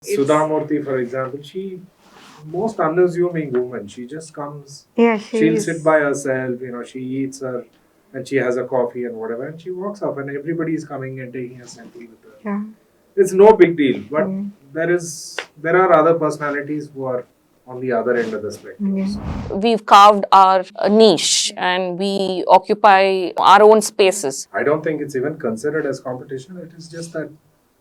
Sudhamurthy, for example, she most unassuming woman. She just comes. Yeah, She'll sit by herself. She eats her, and she has a coffee and whatever, and she walks up, and everybody is coming and taking a selfie with her. Yeah. It's no big deal, but there are other personalities who are on the other end of the spectrum. Yeah. We've carved our niche and we occupy our own spaces. I don't think it's even considered as competition. It is just that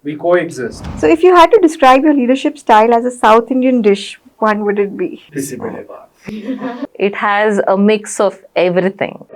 we coexist. So, if you had to describe your leadership style as a South Indian dish, what would it be? It has a mix of everything.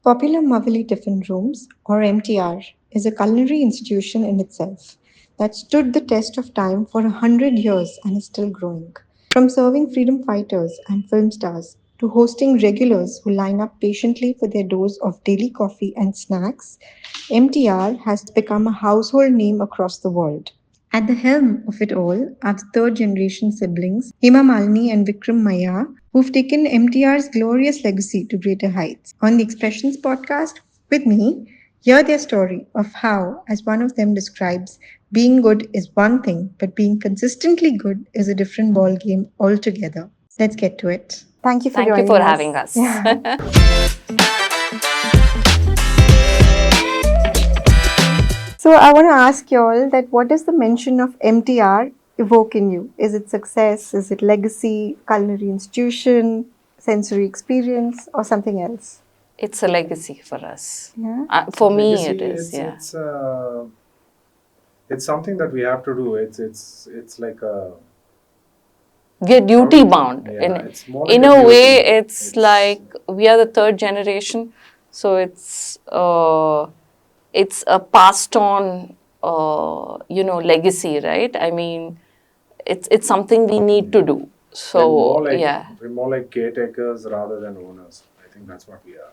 Popular Mavalli Tiffin Rooms, or MTR, is a culinary institution in itself that stood the test of time for 100 years and is still growing. From serving freedom fighters and film stars to hosting regulars who line up patiently for their dose of daily coffee and snacks, MTR has become a household name across the world. At the helm of it all are the third generation siblings, Hemamalini and Vikram Maiya, who've taken MTR's glorious legacy to greater heights. On the Expressions podcast with me, hear their story of how, as one of them describes, being good is one thing, but being consistently good is a different ballgame altogether. Let's get to it. Thank you for Thank you joining for us. having us. So I want to ask you all that what does the mention of MTR evoke in you? Is it success? Is it legacy, culinary institution, sensory experience, or something else? It's a legacy for us. Yeah. For me, Legacy, it is. It's something that we have to do. It's like a We're duty bound. Yeah, it's more like in a a duty. way, it's like we are the third generation. So it's a passed on, legacy, right? I mean, it's something we need to do. So we're more like caretakers rather than owners. I think that's what we are.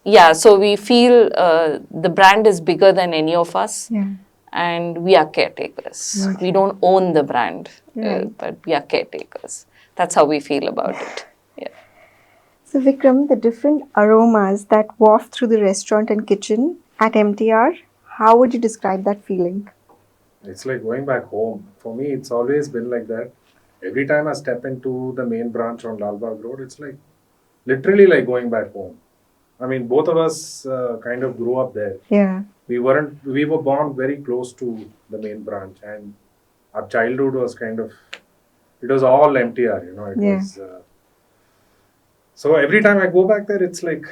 Yeah, so we feel the brand is bigger than any of us. Yeah. And we are caretakers. We don't own the brand, but we are caretakers. That's how we feel about it. Yeah. So Vikram, the different aromas that waft through the restaurant and kitchen at MTR, how would you describe that feeling? It's like going back home. For me, it's always been like that. Every time I step into the main branch on Lal Bagh Road, it's like literally like going back home. I mean, both of us kind of grew up there. Yeah. We were born very close to the main branch, and our childhood was it was all MTR, it was. So every time I go back there, it's like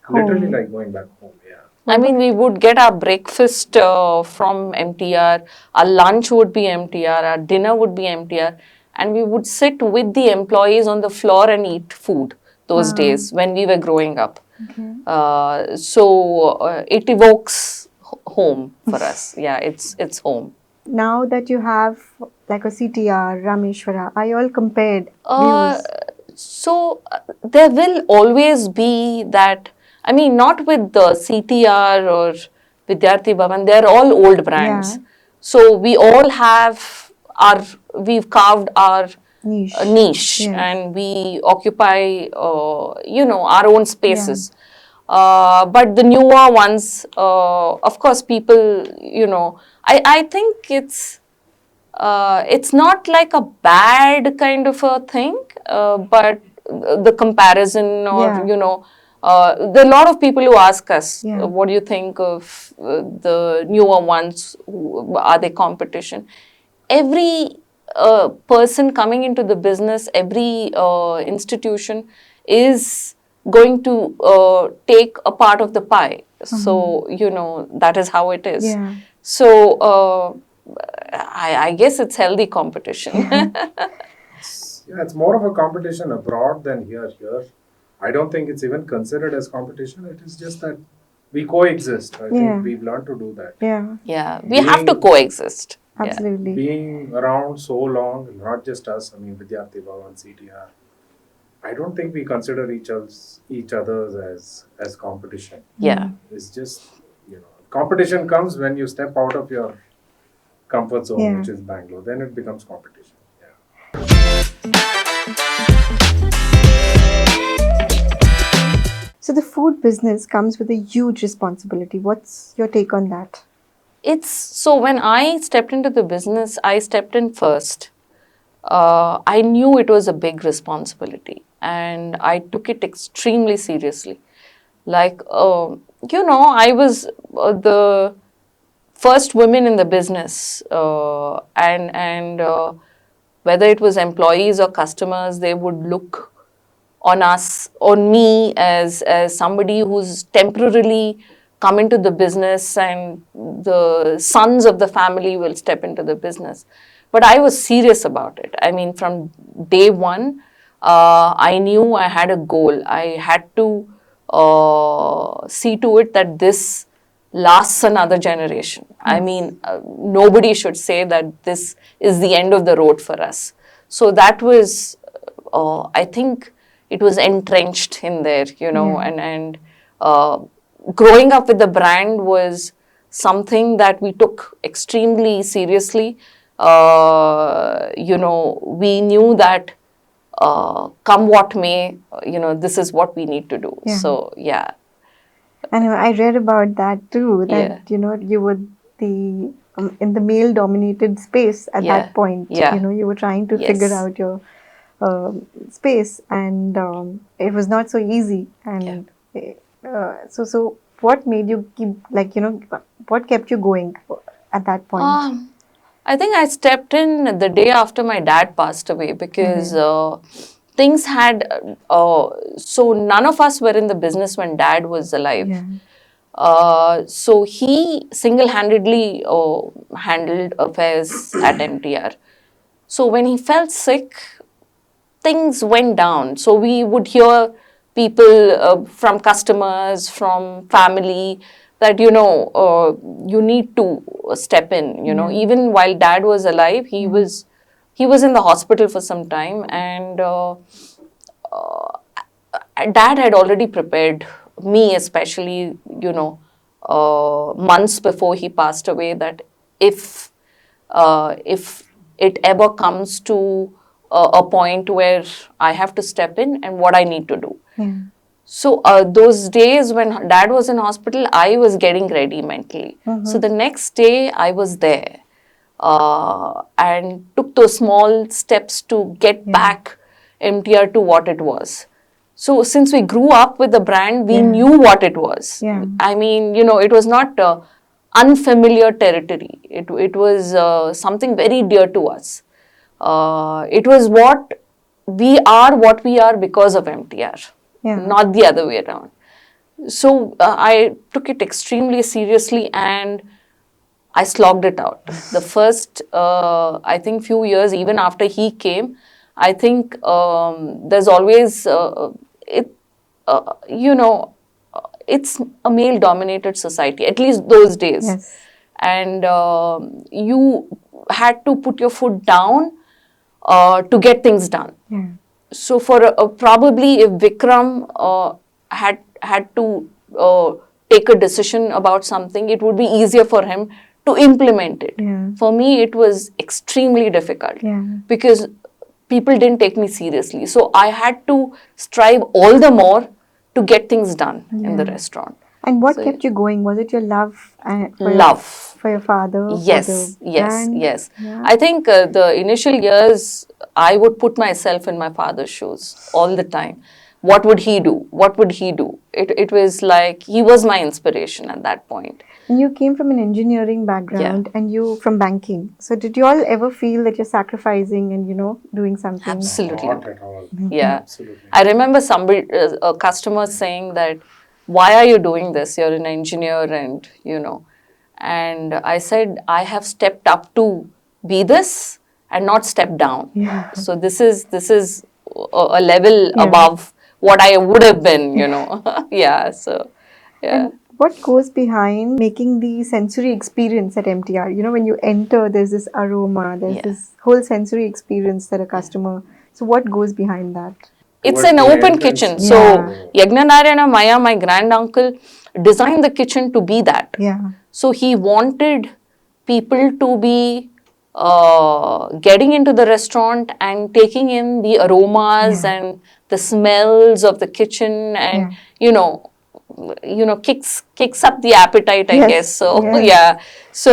literally like going back home. Yeah. I mean, we would get our breakfast from MTR, our lunch would be MTR, our dinner would be MTR, and we would sit with the employees on the floor and eat food those days when we were growing up. Okay. So it evokes home for us. Yeah, it's home. Now that you have like a CTR, Rameshwara, are you all compared? So there will always be that. I mean, not with the CTR or Vidyarthi Bhavan. They're all old brands. Yeah. So we all have we've carved our niche Yes. and we occupy, our own spaces. But the newer ones, of course, people, I think it's not like a bad kind of a thing, but the comparison or, there are a lot of people who ask us, what do you think of the newer ones? Are they competition? Every person coming into the business, every institution is going to take a part of the pie. So, that is how it is. Yeah. So, I guess it's healthy competition. It's more of a competition abroad than here. Here, I don't think it's even considered as competition. It is just that we coexist. I think we've learned to do that. Yeah. Yeah, we have to coexist. Absolutely. Being around so long, not just us, I mean, Vidyarthi Bhavan, CTR, I don't think we consider each other's as competition. Yeah. It's just, competition comes when you step out of your comfort zone, Yeah. which is Bangalore. Then it becomes competition. Yeah. So the food business comes with a huge responsibility. What's your take on that? It's so when I stepped into the business, I stepped in first. I knew it was a big responsibility and I took it extremely seriously. Like, I was the first women in the business, and whether it was employees or customers, they would look on me as somebody who's temporarily come into the business, and the sons of the family will step into the business. But I was serious about it. I mean, from day one, I knew I had a goal. I had to see to it that this lasts another generation. I mean, nobody should say that this is the end of the road for us. So that was, I think, it was entrenched in there, and growing up with the brand was something that we took extremely seriously. We knew that come what may, this is what we need to do. Yeah. So, yeah. And I read about that too, that, Yeah. you were the in the male-dominated space at Yeah. that point. Yeah. You were trying to Yes. figure out your space, and it was not so easy. And so what made you keep, what kept you going at that point? I think I stepped in the day after my dad passed away because things had, so none of us were in the business when dad was alive. Yeah. So he single-handedly handled affairs at MTR. So when he felt sick, things went down. So we would hear people from customers, from family, that you need to step in. Even while dad was alive, he was in the hospital for some time, and dad had already prepared me, especially, months before he passed away, that if it ever comes to a point where I have to step in, and what I need to do. Yeah. So those days when dad was in hospital, I was getting ready mentally. So the next day I was there and took those small steps to get back MTR to what it was. So since we grew up with the brand, we knew what it was. Yeah. I mean, it was not unfamiliar territory. It was something very dear to us. It was what we are because of MTR, not the other way around. So I took it extremely seriously and I slogged it out. The first, I think, few years, even after he came, I think there's always, it's a male-dominated society, at least those days. Yes. And you had to put your foot down to get things done. Yeah. So for probably if Vikram had to take a decision about something, it would be easier for him to implement it. Yeah. For me, it was extremely difficult because people didn't take me seriously. So I had to strive all the more to get things done in the restaurant. And what kept you going? Was it your love for your father? Yes, for the yes, brand? yes. Yeah. I think the initial years, I would put myself in my father's shoes all the time. What would he do? What would he do? It was like he was my inspiration at that point. And you came from an engineering background and you from banking. So did you all ever feel that you're sacrificing and, doing something? Absolutely. Not at all. Yeah. Absolutely. I remember somebody, a customer saying that, why are you doing this? You're an engineer and, And I said, I have stepped up to be this and not step down. Yeah. So this is a level above what I would have been, Yeah. So, yeah. And what goes behind making the sensory experience at MTR? When you enter, there's this aroma, there's this whole sensory experience that a customer. So what goes behind that? it's towards an the open entrance. kitchen. Yeah. So Yagnanarayana Maiya, my granduncle, designed the kitchen to be that. Yeah. So he wanted people to be getting into the restaurant and taking in the aromas Yeah. and the smells of the kitchen, and kicks up the appetite, I Yes, guess. So yes. yeah, so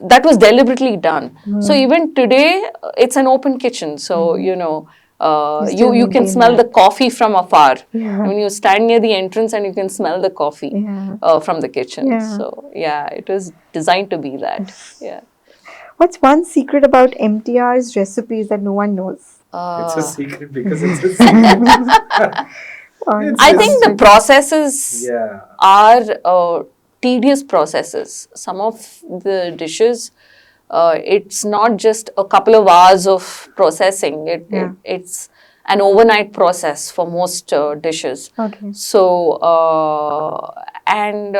that was deliberately done. So Hmm. even today, it's an open kitchen. So You still you can maintain smell the that. coffee from afar. Yeah. I mean, you stand near the entrance and you can smell the coffee Yeah. from the kitchen. Yeah. So yeah, it was designed to be that. Yeah. What's one secret about MTR's recipes that no one knows? It's a Uh, secret because it's a secret. One I It's think the secret. processes yeah. are tedious processes. Some of the dishes, it's not just a couple of hours of processing. Yeah. It's an overnight process for most dishes. Okay. So, and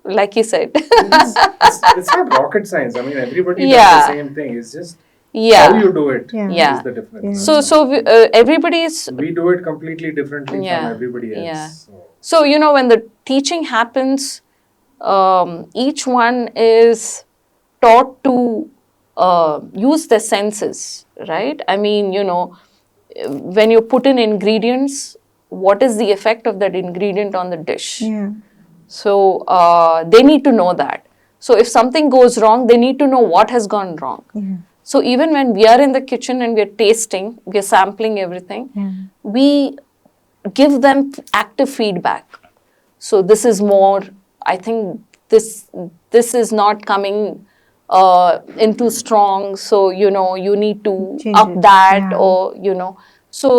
like you said, It's not rocket science. I mean, everybody does the yeah, same thing. It's just how yeah, you do it Yeah. yeah. is the difference. Yeah. That's all. Everybody is, We do it completely differently yeah, from everybody else. yeah. So, So, when the teaching happens, each one is taught to use their senses, right? I mean, when you put in ingredients, what is the effect of that ingredient on the dish? Yeah. So, they need to know that. So, if something goes wrong, they need to know what has gone wrong. Yeah. So, even when we are in the kitchen and we are tasting, we are sampling everything, Yeah. we give them active feedback. So this is more, I think this is not coming in too strong, so you need to Change up it. that, Yeah. or so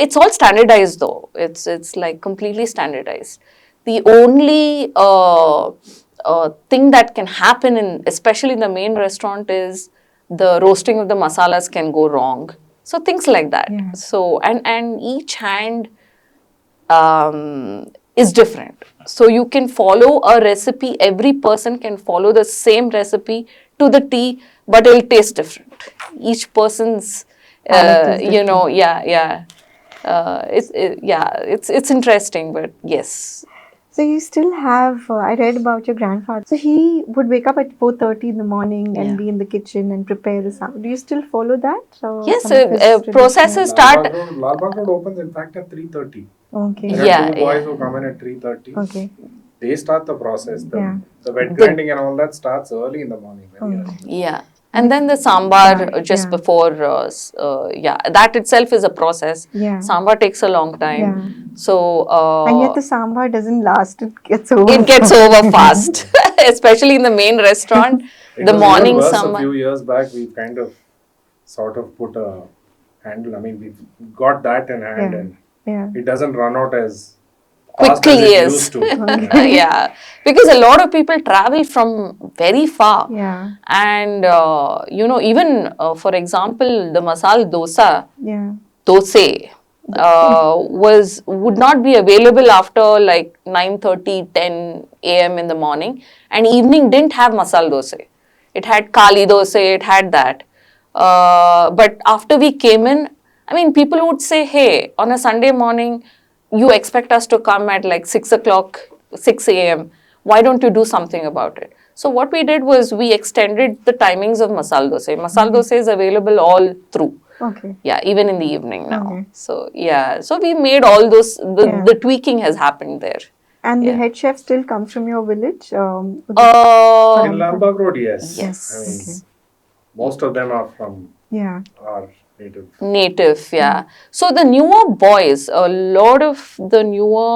it's all standardized though. It's like completely standardized. The only thing that can happen in, especially in the main restaurant, is the roasting of the masalas can go wrong. So things like that. Yeah. So and each hand is different. So you can follow a recipe, every person can follow the same recipe to the T, but it'll taste different. Each person's, Palate is different. yeah. It's interesting, but yes. So you still have, I read about your grandfather. So he would wake up at 4:30 in the morning Yeah. and be in the kitchen and prepare the salad. Do you still follow that? Or Yes, some of his processes traditional- start. Lal Bagh Road opens in fact at 3:30. Okay. There Yeah, are two boys yeah. who come in at 3:30. Okay. They start the process. Yeah. The wet grinding and all that starts early in the morning. Very Oh. early. Yeah. And then the sambar just Yeah. before, that itself is a process. Yeah. Sambar takes a long time. Yeah. So, And yet the sambar doesn't last. It gets over. it gets over fast, especially in the main restaurant. It The was morning even worse sambar. a few years back. We kind of sort of put a handle. I mean, we've got that in hand, Yeah. and Yeah. it doesn't run out as fast Quickly, as it yes. used to. Yeah, because a lot of people travel from very far. Yeah. And, even, for example, the masala dosa, Yeah. dosai, would not be available after like 9:30, 10 a.m. in the morning, and evening didn't have masala dosa. It had kali dosa, it had that. But after we came in, I mean, people would say, hey, on a Sunday morning, you expect us to come at like 6 o'clock, 6 a.m. Why don't you do something about it? So what we did was we extended the timings of masala dosa. Masala dosa is available all through. Okay. Yeah, even in the evening now. Okay. So yeah, so we made all those. The tweaking has happened there. And the Yeah. head chef still comes from your village? In Lal Bagh Road, yes. Yes. I mean, Okay. most of them are from Yeah. our native. Native, yeah. So the newer boys, a lot of the newer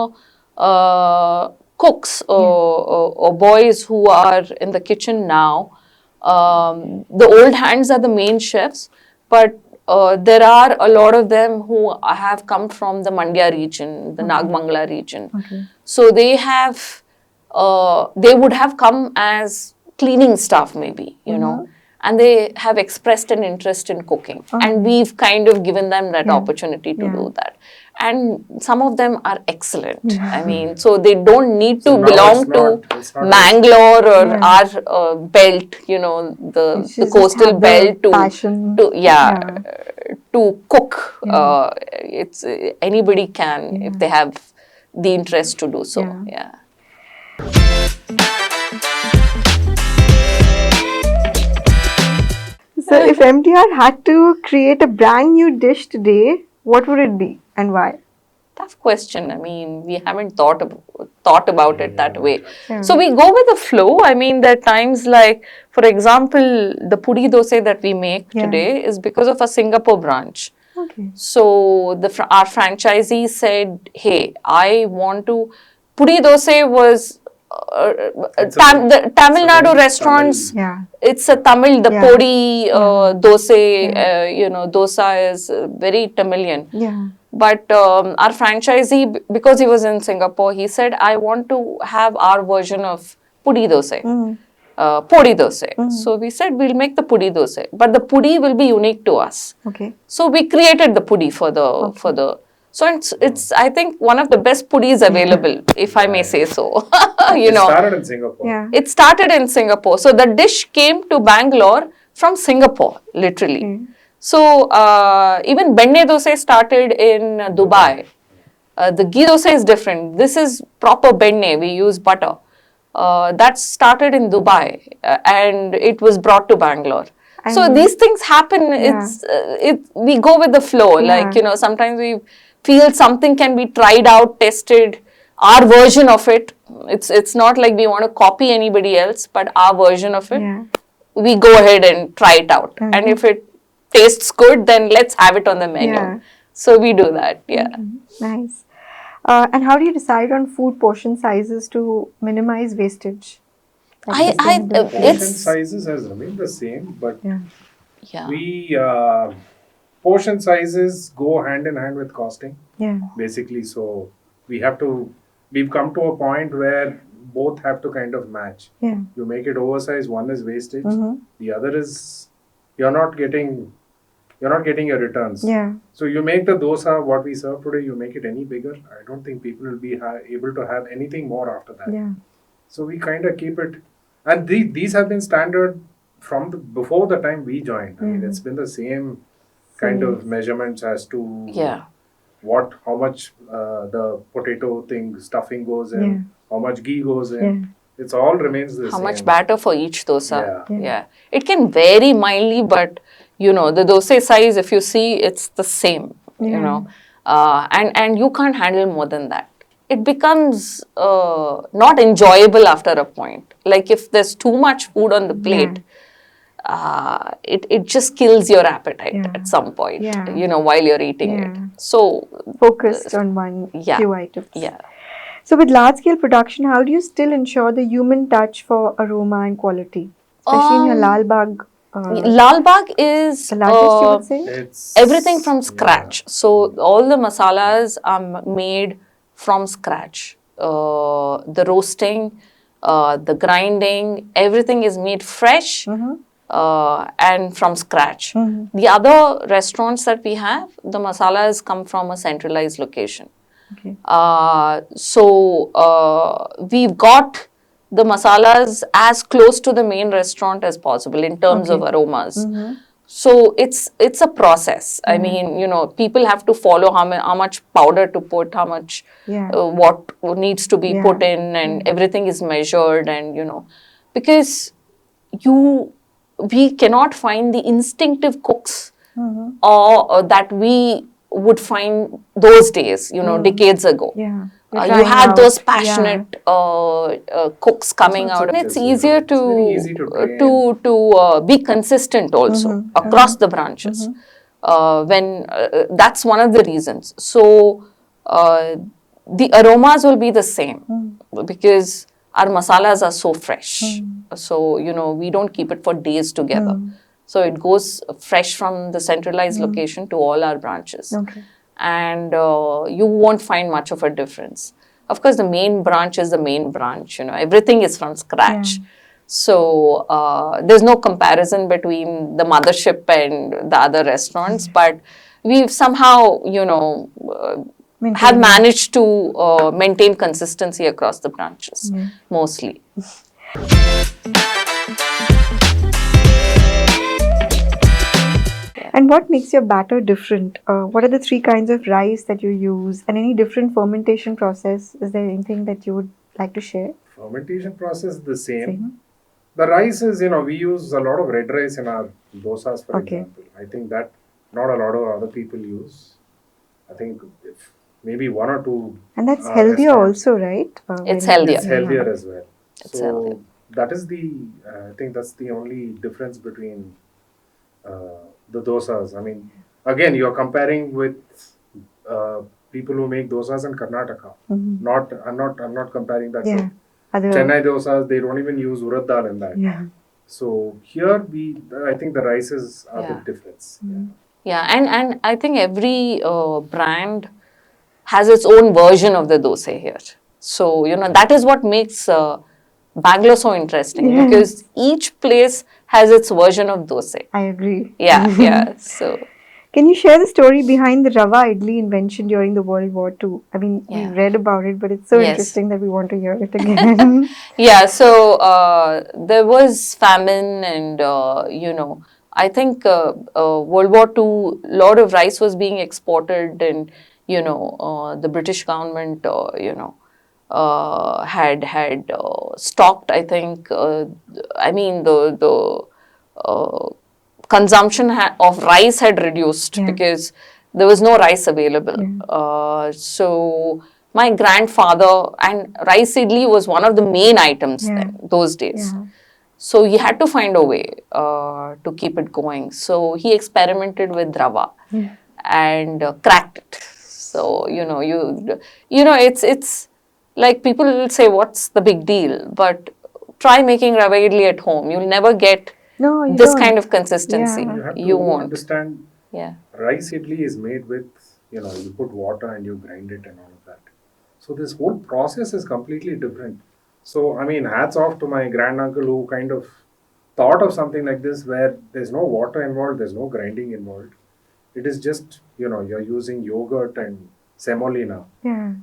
cooks or boys who are in the kitchen now, the old hands are the main chefs, but there are a lot of them who have come from the Mandya region, the Nagmangala region. Okay. So they have, they would have come as cleaning staff maybe, and they have expressed an interest in cooking. And we've kind of given them that opportunity to do that. And some of them are excellent. I mean, so they don't need to So now belong it's to not Mangalore or our belt, you know, the just coastal have the belt passion. to cook. It's anybody can if they have the interest to do so. Yeah. So, if MTR had to create a brand new dish today, what would it be and why? Tough question. I mean, we haven't thought about it that way. So we go with the flow. I mean, there are times like, for example, the puri dosa that we make today is because of a Singapore branch. Okay. So our franchisee said, "Hey, I want to." Puri dosa was the Tamil Nadu restaurants. It's a Tamil. The podi dosa, you know, dosa is very Tamilian. But our franchisee, because he was in Singapore, he said, "I want to have our version of pudi dosa." Podi dosa. So we said we'll make the pudi dosa, but the pudi will be unique to us. Okay. So we created the pudi for the. So it's I think one of the best pudis available, if I may say so. It started in Singapore. It started in Singapore. So the dish came to Bangalore from Singapore, literally. So even benne dosa started in Dubai. The ghee dosa is different. This is proper benne. We use butter. That started in Dubai and it was brought to Bangalore. So these things happen. We go with the flow. Like, you know, sometimes we feel something can be tried out, tested, our version of it. It's not like we want to copy anybody else, but our version of it. We go ahead and try it out. And if it tastes good, then let's have it on the menu. So we do that. Nice. And how do you decide on food portion sizes to minimize wastage? Portion sizes has remained the same, but we portion sizes go hand in hand with costing. Basically, so we've come to a point where both have to kind of match. You make it oversized, one is wastage, the other is you're not getting your returns. So you make the dosa, what we serve today, you make it any bigger, I don't think people will be able to have anything more after that. So we kind of keep it, and these have been standard from before the time we joined. I mean, it's been the same kind of measurements as to how much the potato stuffing goes in, how much ghee goes in. It's all remains the same. How much batter for each dosa. It can vary mildly, but you know, the dosa size, if you see, it's the same, you know, and you can't handle more than that. It becomes not enjoyable after a point. Like if there's too much food on the plate, it just kills your appetite at some point, you know, while you're eating it. So focused on one few items. So with large scale production, how do you still ensure the human touch for aroma and quality? Especially in your Lal Bagh. Lal Bagh is the largest, you would say? Everything from scratch. So all the masalas are made from scratch. The roasting, the grinding, everything is made fresh and from scratch. The other restaurants that we have, the masalas come from a centralized location. So we've got the masalas as close to the main restaurant as possible in terms of aromas. So it's a process. I mean, you know, people have to follow how much powder to put, how much what needs to be put in, and everything is measured, and you know, because we cannot find the instinctive cooks or that we would find those days, you know, decades ago. You had those passionate cooks coming out. And it's easier to be consistent also across the branches. When that's one of the reasons. So the aromas will be the same because our masalas are so fresh. So, you know, we don't keep it for days together. So it goes fresh from the centralized location to all our branches. And you won't find much of a difference. Of course, the main branch is the main branch, you know, everything is from scratch. So there's no comparison between the mothership and the other restaurants, but we've somehow, have managed to maintain consistency across the branches, mostly. And what makes your batter different? What are the 3 kinds of rice that you use, and any different fermentation process? Is there anything that you would like to share? Fermentation process is the same. The rice is, we use a lot of red rice in our dosas, for example. I think that not a lot of other people use. I think if maybe 1 or 2. And that's healthier also, right? It's healthier. It's healthier as well. It's healthier. That is I think that's the only difference between the dosas. I mean, again, you're comparing with people who make dosas in Karnataka. I'm not comparing that to Chennai dosas. They don't even use urad dal in that. So here I think the rices are the difference. Yeah, and I think every brand has its own version of the dosa here. So, that is what makes Bangalore so interesting, because each place has its version of dosa. I agree. Yeah. So, can you share the story behind the Rava Idli invention during the World War II? I mean, we read about it, but it's so interesting that we want to hear it again. So there was famine, and I think World War II, a lot of rice was being exported, and the British government had stocked. I think the consumption of rice had reduced because there was no rice available. So my grandfather, and rice idli was one of the main items those days. So he had to find a way to keep it going. So he experimented with rava and cracked it. So it's like people will say, "What's the big deal?" But try making rava idli at home. You'll never get this kind of consistency. You won't understand. Rice idli is made with, you put water and you grind it and all of that. So this whole process is completely different. So, I mean, hats off to my granduncle who kind of thought of something like this, where there's no water involved, there's no grinding involved. It is just, you're using yogurt and semolina.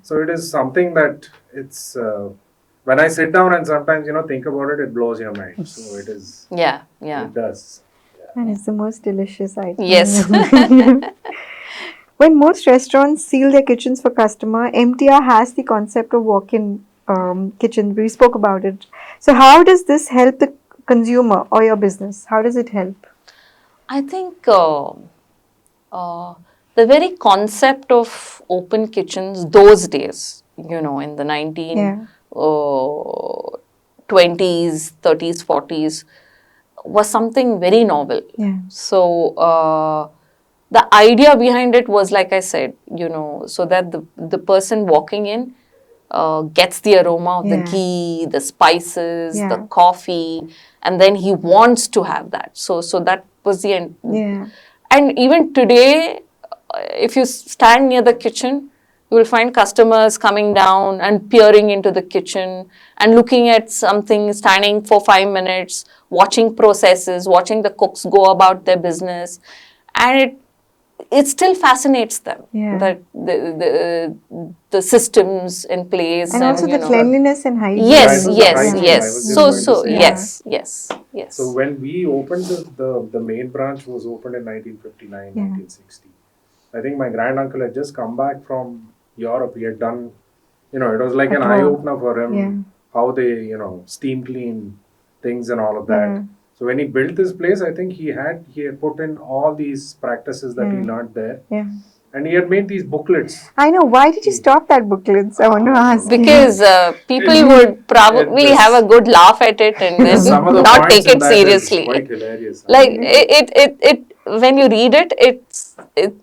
So it is something that it's, when I sit down and sometimes, think about it, it blows your mind. So it is. It does. And it's the most delicious item. Yes. When most restaurants seal their kitchens for customer, MTR has the concept of walk-in kitchen. We spoke about it. So how does this help the consumer or your business? How does it help? I think the very concept of open kitchens those days, in the 1920s, 30s, 40s, was something very novel. So the idea behind it was, like I said, so that the person walking in gets the aroma of the ghee, the spices, the coffee, and then he wants to have that. So that was the end. And even today, if you stand near the kitchen, you will find customers coming down and peering into the kitchen and looking at something, standing for 5 minutes, watching processes, watching the cooks go about their business. And it still fascinates them that the systems in place, and also the cleanliness and hygiene. Yes. So when we opened the main branch was opened in 1959, 1960. I think my granduncle had just come back from Europe. He had done, it was like an eye opener for him how they steam clean things and all of that. So when he built this place, I think he had put in all these practices that he learned there. And he had made these booklets. I know. Why did you stop that booklets? I want to ask. Because people would probably have a good laugh at it and then not take it seriously. It's quite hilarious. Like it when you read it,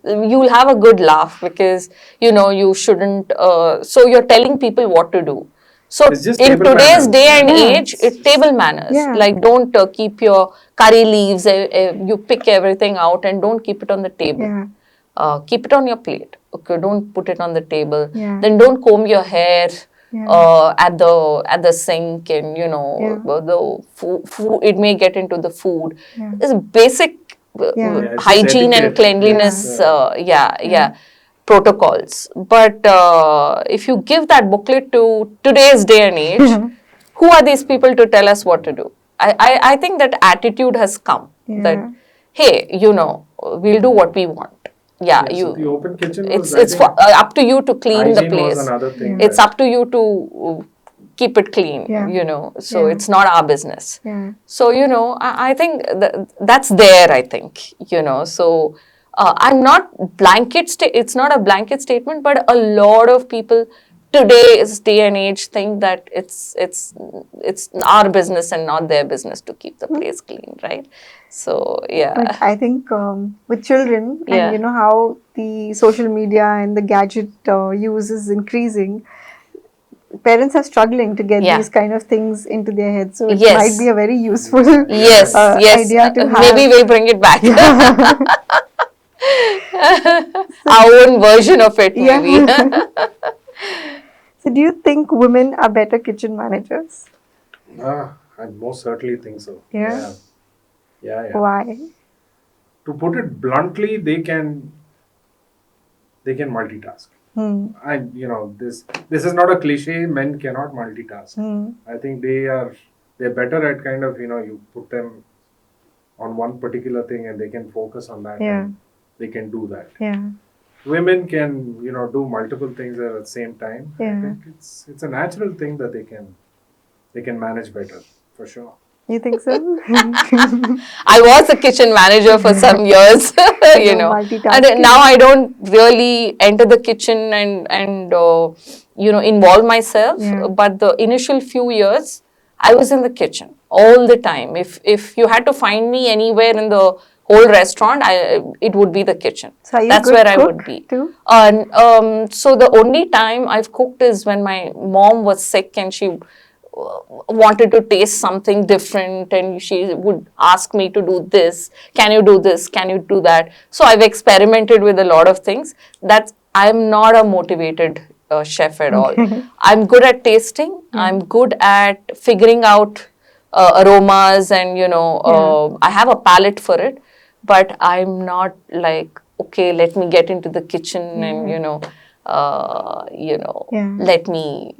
you'll have a good laugh because you shouldn't. So you're telling people what to do. So in today's day and age, it's table manners. Like don't keep your curry leaves. You pick everything out and don't keep it on the table. Keep it on your plate. Okay, don't put it on the table. Then don't comb your hair at the sink, and the food, it may get into the food. It's basic Yeah, it's just hygiene and etiquette. cleanliness. Yes, Protocols. But if you give that booklet to today's day and age, who are these people to tell us what to do? I think that attitude has come that, hey, we'll do what we want. Yeah, Yeah, so the open kitchen was, it's I think, up to you to clean the hygiene was place. another thing. It's that- up to you to keep it clean, so it's not our business. So, I think that's there, I think, so I'm not it's not a blanket statement, but a lot of people today's day and age think that it's our business and not their business to keep the place clean, right? So, yeah. But I think with children, Yeah. and how the social media and the gadget use is increasing, parents are struggling to get Yeah. these kind of things into their heads. So it Yes. might be a very useful Yes, idea to have. maybe we'll bring it back. Our own version of it, Yeah. maybe. So do you think women are better kitchen managers? I most certainly think so. Yeah? Yeah. Why? To put it bluntly, they can multitask. And this is not a cliche. Men cannot multitask. I think they're better at kind of you put them on one particular thing and they can focus on that. Yeah. And they can do that. Yeah. Women can do multiple things at the same time. Yeah. I think it's a natural thing that they can manage better for sure. You think so? I was a kitchen manager for some years, multitasking. and now I don't really enter the kitchen and involve myself. Yeah. But the initial few years, I was in the kitchen all the time. If you had to find me anywhere in the whole restaurant, it would be the kitchen. So are you That's good where I cook would be. too? So the only time I've cooked is when my mom was sick and she wanted to taste something different, and she would ask me to do this. Can you do this? Can you do that? So I've experimented with a lot of things. I'm not a motivated chef at all. I'm good at tasting. I'm good at figuring out aromas, and I have a palate for it. But I'm not like, okay, let me get into the kitchen and let me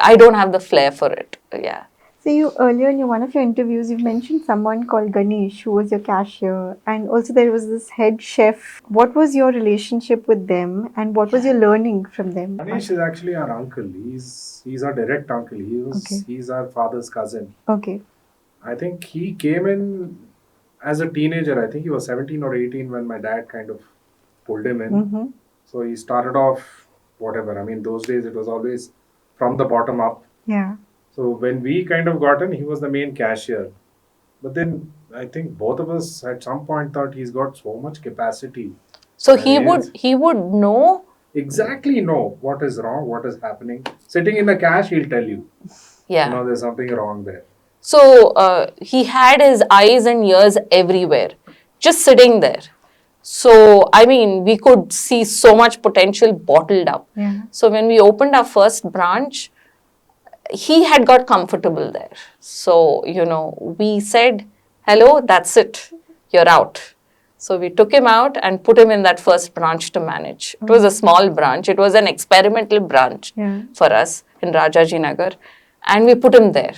I don't have the flair for it. Yeah. So you earlier in one of your interviews, you've mentioned someone called Ganesh who was your cashier, and also there was this head chef. What was your relationship with them, and what was your learning from them? Ganesh is actually our uncle. He's our direct uncle. He's our father's cousin. Okay. I think he came in as a teenager. I think he was 17 or 18 when my dad kind of pulled him in. So he started off whatever. I mean, those days it was always from the bottom up. Yeah. So when we kind of got in, he was the main cashier. But then I think both of us at some point thought he's got so much capacity. So And he would know. exactly know what is wrong, what is happening. Sitting in the cash, he'll tell you. Yeah. There's something wrong there. So he had his eyes and ears everywhere, just sitting there. So, I mean, we could see so much potential bottled up. Yeah. So when we opened our first branch, he had got comfortable there. So, we said, hello, that's it. You're out. So we took him out and put him in that first branch to manage. It was a small branch. It was an experimental branch for us in Rajaji Nagar. And we put him there.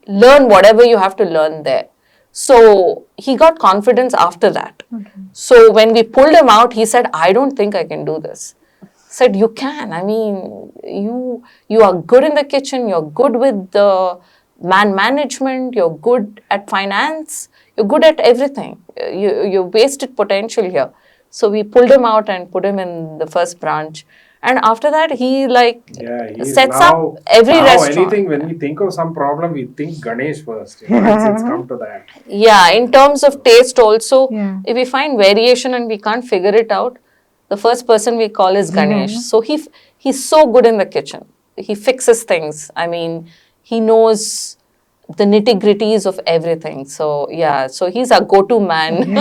Learn whatever you have to learn there. So he got confidence after that. So when we pulled him out, he said, I don't think I can do this. Said, you can. I mean, you are good in the kitchen. You're good with the management. You're good at finance. You're good at everything. You wasted potential here. So we pulled him out and put him in the first branch. And after that, he sets up every restaurant. Anything, when we think of some problem, we think Ganesh first. It's come to that. Yeah, in terms of taste also, Yeah. if we find variation and we can't figure it out, the first person we call is Ganesh. So he's so good in the kitchen. He fixes things. I mean, he knows the nitty-gritties of everything. So yeah, so he's our go-to man.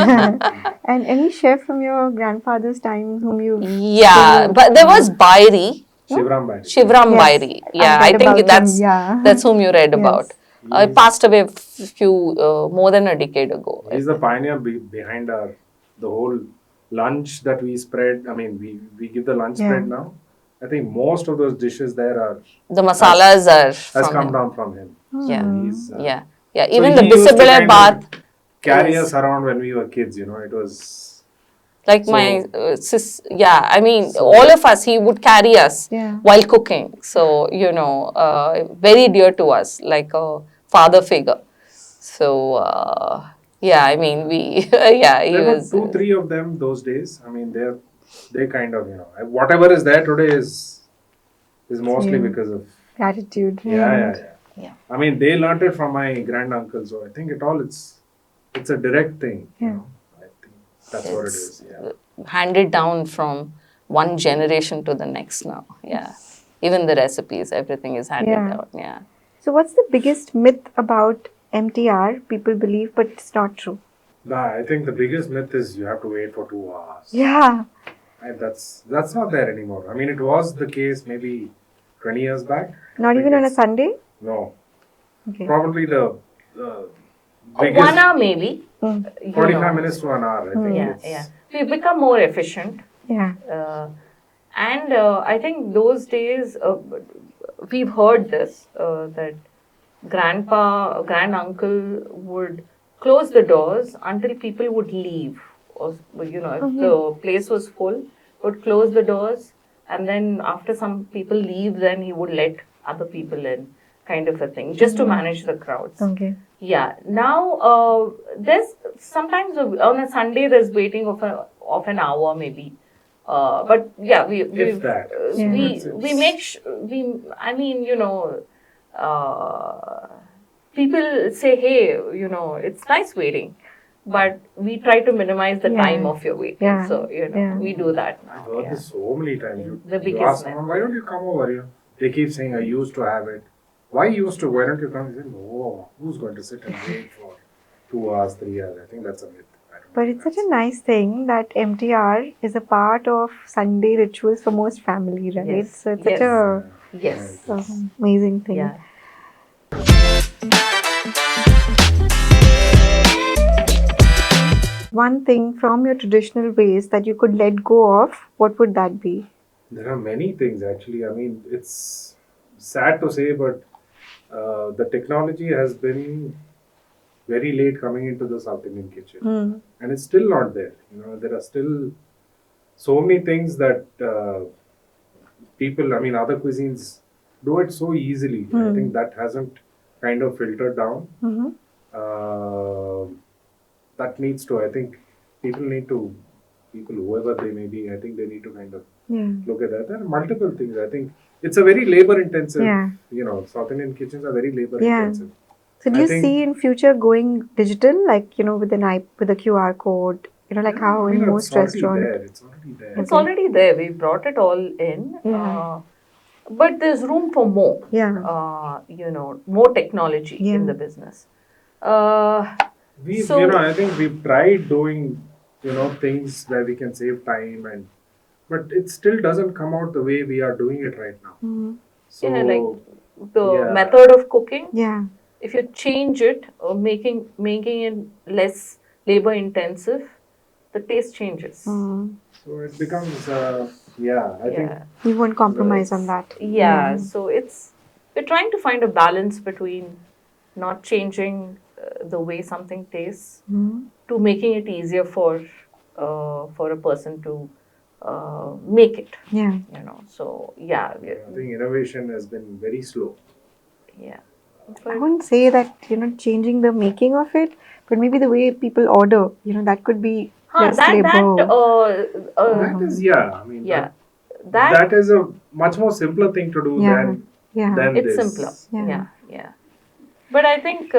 And any chef from your grandfather's time whom you... Yeah, but there was Bairi. Shivram Bhai. Shivram Yes, Bairi. I've Yeah, read I think about that's him, yeah. that's whom you read about. Yes. Passed away more than a decade ago. He's the pioneer behind the whole lunch that we spread. I mean, we give the lunch Yeah. spread now. I think most of those dishes there are The masalas are has from come him. down from him. Yeah. So he's, Yeah. Yeah. so Even the he used to bisibile kind of bath carry is- us around when we were kids. You know, it was like so- my sis. Yeah. I mean, So- all of us, he would carry us Yeah. while cooking. So, very dear to us, like a father figure. So, yeah, I mean, yeah, he there were was. 2-3 of them those days. I mean, they kind of, whatever is there today is mostly Yeah. because of Gratitude. yeah. Yeah. I mean, they learnt it from my granduncle, so I think it's a direct thing. Yeah. You know? I think that's what it is. Yeah. Handed down from one generation to the next now. Yeah. Even the recipes, everything is handed Yeah. down. Yeah. So, what's the biggest myth about MTR people believe, but it's not true? Nah, I think the biggest myth is you have to wait for 2 hours. Yeah. And that's not there anymore. I mean, it was the case maybe 20 years back. Not I even think on a it's- Sunday? No. Okay. Probably the biggest 1 hour maybe. Mm. 45 minutes to an hour. I think Yeah, it's, yeah. We've become more efficient. Yeah. And I think those days, we've heard this, that grand uncle would close the doors until people would leave. Or, if the place was full, would close the doors. And then after some people leave, then he would let other people in, kind of a thing, just to manage the crowds. Okay. Yeah. Now, there's sometimes on a Sunday there's waiting of an hour maybe. But yeah, If that. we make I mean, people say, hey, it's nice waiting, but we try to minimize the Yeah. time of your waiting. Yeah. So Yeah. we do that now. I've heard Yeah. this so many times. The You biggest ask myth. someone, why don't you come over here? They keep saying, I used to have it. Why used to? Why don't you come? They say, no, who's going to sit and wait for 2 hours, 3 hours? I think that's a myth. I don't But know. it's such a nice thing that MTR is a part of Sunday rituals for most family, right? Yes. So it's Yes. such a Yes. amazing thing. Yeah. One thing from your traditional ways that you could let go of, what would that be? There are many things actually. I mean, it's sad to say, but the technology has been very late coming into the South Indian kitchen, Hmm. and it's still not there. There are still so many things that people, I mean, other cuisines do it so easily. I think that hasn't kind of filtered down. Mhm. That needs to. I think people, whoever they may be, I think they need to kind of Yeah. look at that. There are multiple things. I think it's a very labor intensive. Yeah. South Indian kitchens are very labor Yeah. intensive. So do I you think- see in future going digital, like with the QR code, like how I mean, in most it's already restaurants? there. It's already there. It's already there. We brought it all in. Yeah. But there's room for more. Yeah. More technology Yeah. in the business. So- I think we've tried doing, things where we can save time but it still doesn't come out the way we are doing it right now. Mhm. So, Yeah, like the yeah. method of cooking, Yeah. if you change it or making it less labor intensive, the taste changes. Mm. so it becomes, I think Yeah. You won't compromise on that. Yeah, so we're trying to find a balance between not changing the way something tastes Mhm. to making it easier for a person to make it. Yeah. So yeah, I think innovation has been very slow. yeah. I wouldn't say that, changing the making of it, but maybe the way people order, that could be less labor. That is, I mean, yeah, that is a much more simpler thing to do Yeah. than Yeah. than it's this. simpler. Yeah. Yeah. But I think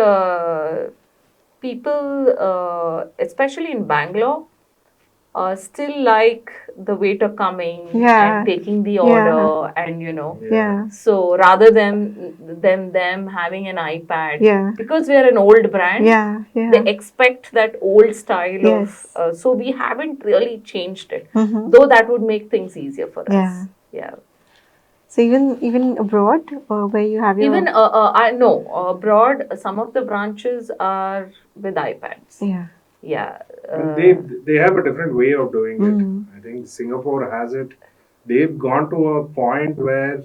people, especially in Bangalore, still like the waiter coming Yeah. and taking the Yeah. order, and Yeah. so rather than them having an iPad, Yeah. because we are an old brand, Yeah. Yeah. they expect that old style Yes. of. So we haven't really changed it, Mhm. though that would make things easier for us. Yeah. Yeah. So even abroad, where you have your Even I know abroad, some of the branches are with iPads. yeah. Yeah. And they have a different way of doing it. I think Singapore has it. They've gone to a point where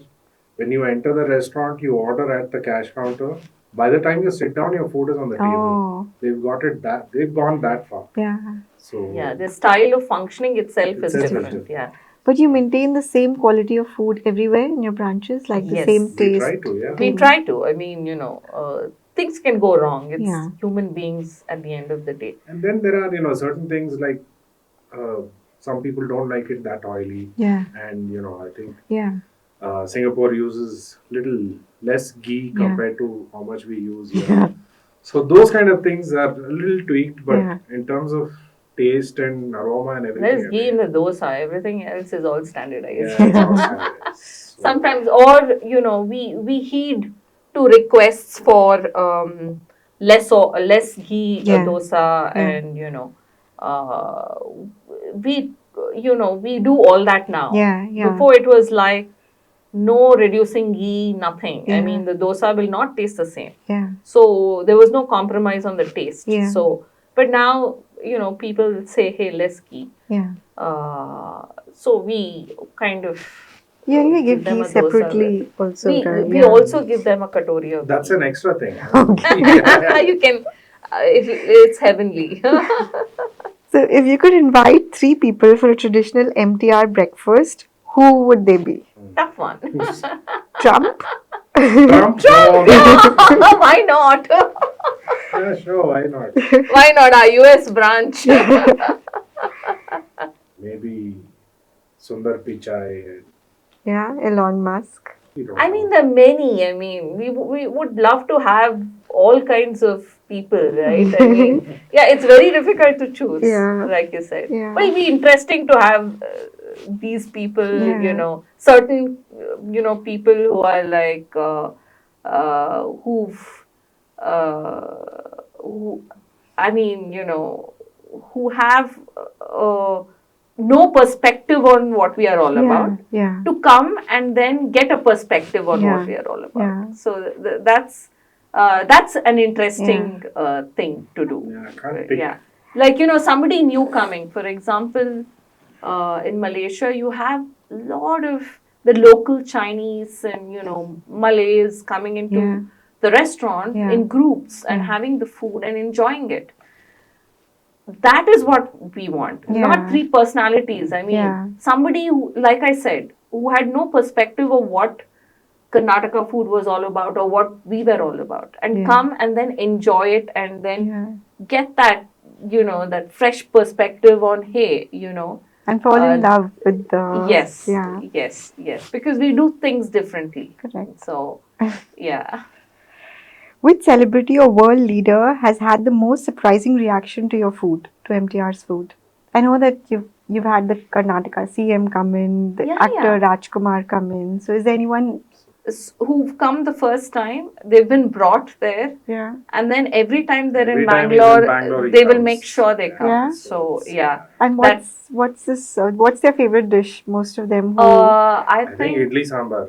when you enter the restaurant, you order at the cash counter. By the time you sit down, your food is on the table. Oh. They've gone that far. Yeah. So Yeah, the style of functioning itself is Itself is different. different. Yeah. But you maintain the same quality of food everywhere in your branches, like the Yes. same we taste. try to, yeah. We try to. I mean, things can go wrong. It's Yeah. human beings at the end of the day. And then there are certain things like some people don't like it that oily. Yeah. And I think Yeah. Singapore uses little less ghee Yeah. compared to how much we use here. So those kind of things are a little tweaked, but Yeah. in terms of taste and aroma and everything, There's ghee in the dosa. Everything else is all standardized. yeah, it's all standardized. So, Sometimes, or we heed to requests for less ghee Yeah. dosa, Yeah. and we we do all that now. Yeah. Yeah. Before it was like no reducing ghee, nothing. I Yeah. mean, the dosa will not taste the same. Yeah. So there was no compromise on the taste. Yeah. So, but now people say, hey, less ghee. Yeah. So we kind of You anyway give them ghee a dosa separately also, we right? we Yeah. also give them a katori of that's ghee. an extra thing. You can, it's heavenly. So if you could invite 3 people for a traditional MTR breakfast, who would they be? Tough one. Trump? Trump? No. Why not? Yeah, sure, why not? Why not our US branch? Maybe Sundar Pichai. Yeah, Elon Musk. I mean, there are many. I mean, we would love to have all kinds of people, right? I mean, yeah, it's very difficult to choose, Yeah. like you said. Yeah. But it'll be interesting to have these people, Yeah. certain, people who are like, who, I mean, who have no perspective on what we are all about, Yeah. to come and then get a perspective on Yeah. what we are all about. Yeah. So that's an interesting thing to do. Yeah, I can't pick. Yeah, like somebody new coming. For example, in Malaysia, you have a lot of the local Chinese and Malays coming into Yeah. the restaurant Yeah. in groups and Yeah. having the food and enjoying it. That is what we want, Yeah. not 3 personalities. I mean, Yeah. somebody who, like I said, who had no perspective of what Karnataka food was all about or what we were all about, and Yeah. come and then enjoy it and then Yeah. get that, that fresh perspective on, hey, And fall in love with the yes, Yeah. yes, because we do things differently. Correct. So, yeah. Which celebrity or world leader has had the most surprising reaction to your food, to MTR's food? I know that you've had the Karnataka CM come in, the Yeah, actor yeah. Rajkumar come in. So is there anyone? Who've come the first time, they've been brought there. Yeah. And then every time they're Every in time he's in Bangalore, Bangalore, he they will comes. make sure they come. Yeah. So, yeah. And what's this? What's their favorite dish? Most of them who I I think think idli sambar.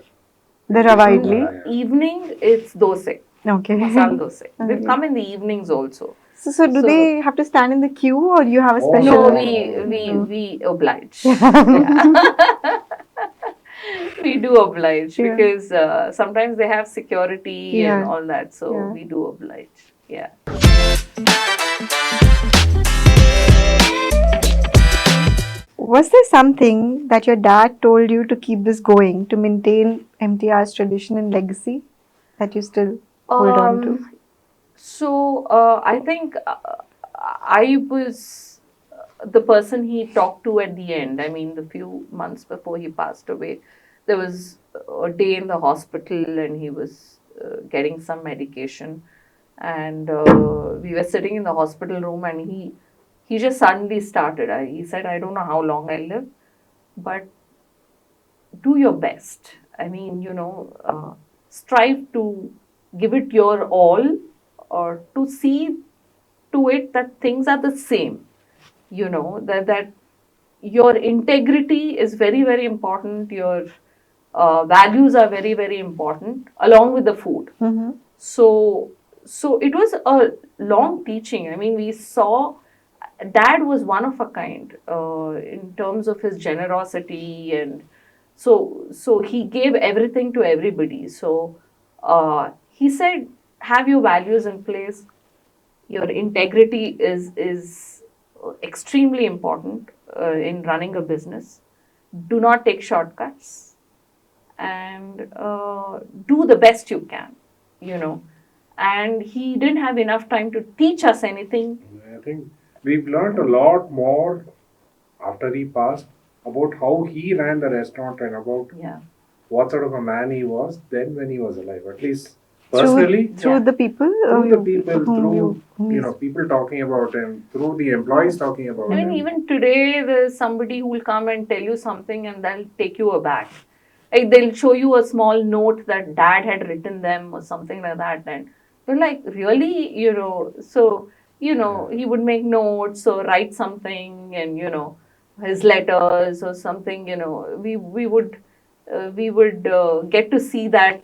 the rava in idli. Yeah. evening, it's dosa. Okay. Masala dosa. They've Okay. come in the evenings also. So do So- they have to stand in the queue or you have a Oh, special? No, we oblige. Yeah. We do oblige Yeah. because sometimes they have security and Yeah. all that. So Yeah. we do oblige. Yeah. Was there something that your dad told you to keep this going, to maintain MTR's tradition and legacy that you still hold on to? So I think I was the person he talked to at the end. I mean, the few months before he passed away, there was a day in the hospital and he was getting some medication, and we were sitting in the hospital room, and he just suddenly started. He said, "I don't know how long I'll live, but do your best. I mean, strive to give it your all, or to see to it that things are the same. That your integrity is very, very important. Your values are very, very important along with the food. Mm-hmm. So it was a long teaching. I mean, we saw dad was one of a kind in terms of his generosity, and so he gave everything to everybody. So he said, have your values in place. Your integrity is extremely important in running a business. Do not take shortcuts, and do the best you can, you know. And he didn't have enough time to teach us anything. I think we've learned a lot more after he passed about how he ran the restaurant and about Yeah. what sort of a man he was then when he was alive. At least personally, Through the people, through the people, whom through people talking about him, through the employees talking about I mean, him. even today, there's somebody who will come and tell you something and they'll take you aback. Like, they'll show you a small note that dad had written them or something like that. And you're like, really? You know, so, you know, he would make notes or write something, and, you know, his letters or something, you know, we would get to see that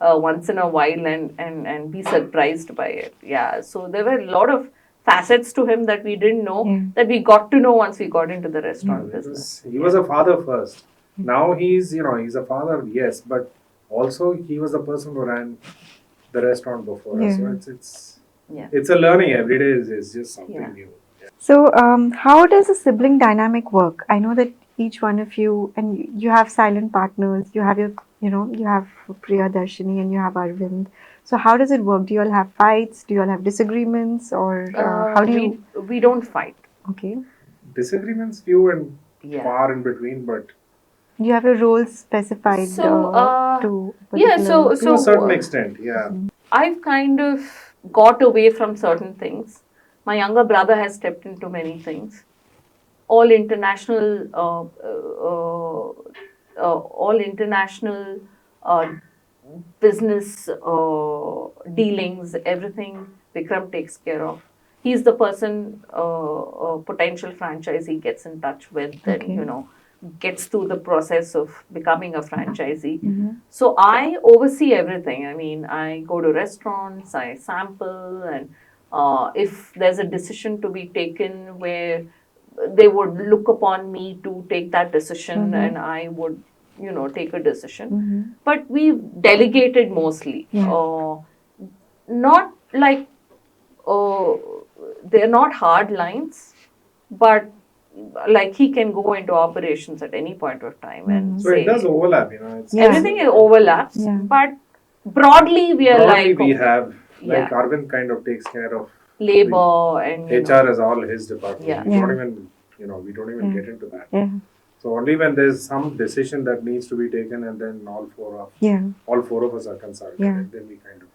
once in a while, and be surprised by it. Yeah. So there were a lot of facets to him that we didn't know, that we got to know once we got into the restaurant business. He was a father first. Now he's a father, yes, but also he was the person who ran the restaurant before us. So it's a learning every day. Is just something new. So, how does a sibling dynamic work? I know that each one of you, and you have silent partners, you have you have Priyadarshini and you have Arvind. So, how does it work? Do you all have fights? Do you all have disagreements? Or how do you? We don't fight. Okay. Disagreements few and Yeah. far in between, but Do you have your roles specified So, to yeah, particular- to a certain extent, yeah. I've kind of got away from certain things. My younger brother has stepped into many things. All international, all international business dealings, everything Vikram takes care of. He's the person, potential franchisee gets in touch with, and Okay. you know, gets through the process of becoming a franchisee. Mhm. So I oversee everything. I mean, I go to restaurants, I sample, and if there's a decision to be taken where they would look upon me to take that decision, and I would, you know, take a decision. But we've delegated mostly. Not like, they're not hard lines, but like he can go into operations at any point of time and So say it does overlap, you know. It's everything overlaps, Yeah. but broadly we are broadly like we have like yeah. Arvind kind of takes care of labor and you HR is all his department. Yeah. We don't even we don't even get into that. Yeah. So only when there's some decision that needs to be taken, and then all four of us are consulted, Yeah. and then we kind of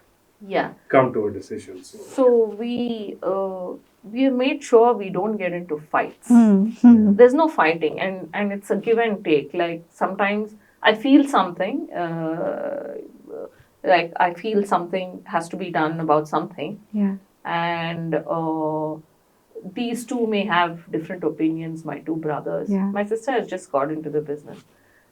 yeah. come to a decision. So we have made sure we don't get into fights. Mhm. There's no fighting, and it's a give and take. Like sometimes I feel something, like I feel something has to be done about something, Yeah. and these two may have different opinions. My two brothers, Yeah. my sister has just got into the business,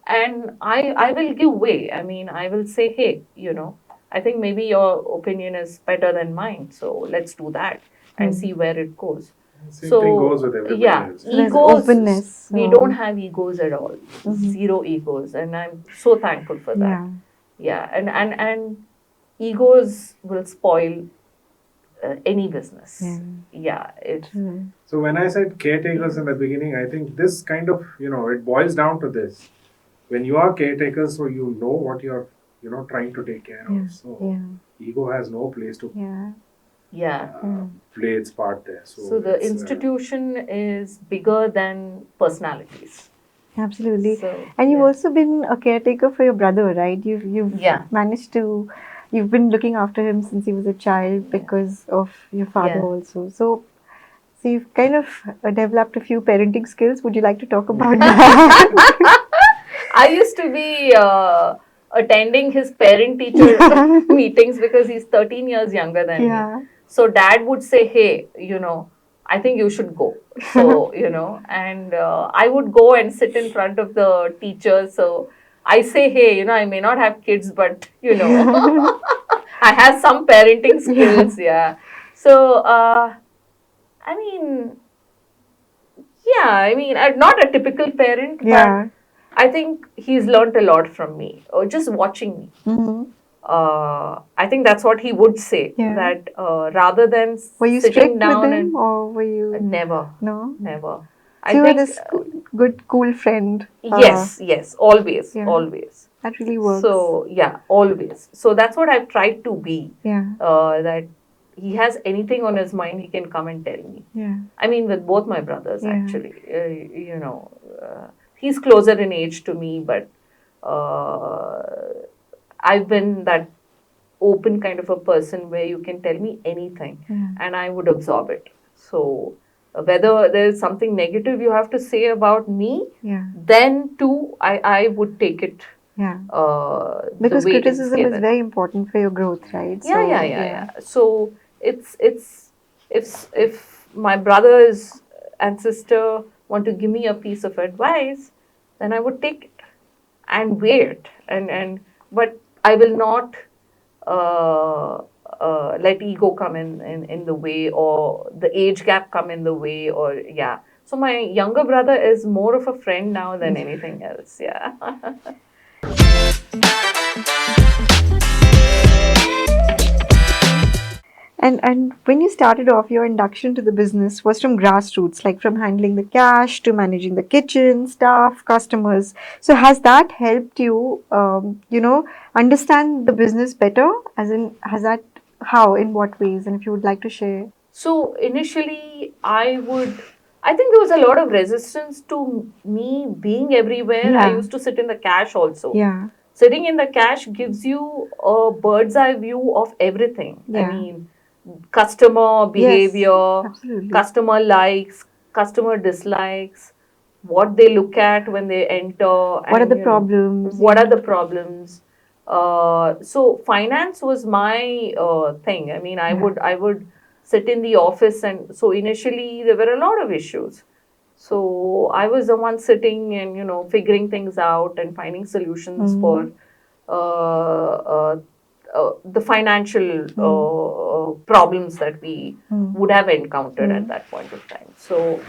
and I will give way. I mean, I will say, hey, you know, I think maybe your opinion is better than mine, so let's do that and see where it goes. Same thing goes with everybody Yeah, else. So there's egos. openness, We so- don't have egos at all. Zero egos, and I'm so thankful for that. Yeah. Yeah, and egos will spoil any business. Yeah, So when I said caretakers in the beginning, I think this kind of it boils down to this. When you are caretakers, so you know what you're trying to take care of. So ego has no place to play its part there. So the institution is bigger than personalities. Absolutely. So, And you've yeah. also been a caretaker for your brother, right? You've Yeah. managed to, you've been looking after him since he was a child because of your father Yeah. also. So you've kind of developed a few parenting skills. Would you like to talk about that? I used to be attending his parent-teacher meetings because he's 13 years younger than me. So dad would say, hey, I think you should go. So, and I would go and sit in front of the teachers. So I say, hey, I may not have kids, but I have some parenting skills. Yeah. So, I mean, yeah, I'm not a typical parent, but I think he's learned a lot from me, or just watching me. I think that's what he would say. That rather than Were you sitting strict with down him, and or were you never, no? never. So you were this good, cool friend. Yes, always, Yeah. always. That really works. So yeah, always. So that's what I've tried to be. Yeah. That he has anything on his mind, he can come and tell me. Yeah. With both my brothers, actually. He's closer in age to me, but I've been that open kind of a person where you can tell me anything and I would absorb it. So whether there's something negative you have to say about me, then too I would take it. Because the way criticism is very important for your growth, right? Yeah. So it's if my brothers and sister want to give me a piece of advice, then I would take it and weigh it, and but I will not let ego come in the way, or the age gap come in the way, or yeah. So my younger brother is more of a friend now than anything else. Yeah. And when you started off, your induction to the business was from grassroots, like from handling the cash to managing the kitchen, staff, customers. So has that helped you, understand the business better? As in, has that, how, in what ways? And if you would like to share. So initially, I think there was a lot of resistance to me being everywhere. I used to sit in the cash also. Yeah. Sitting in the cash gives you a bird's eye view of everything. Yeah. Customer behavior, absolutely. customer likes, customer dislikes, what they look at when they enter. What are the problems? What are the problems? So finance was my thing. I would sit in the office, and so initially there were a lot of issues. So I was the one sitting and figuring things out and finding solutions for the financial problems that we would have encountered at that point of time. So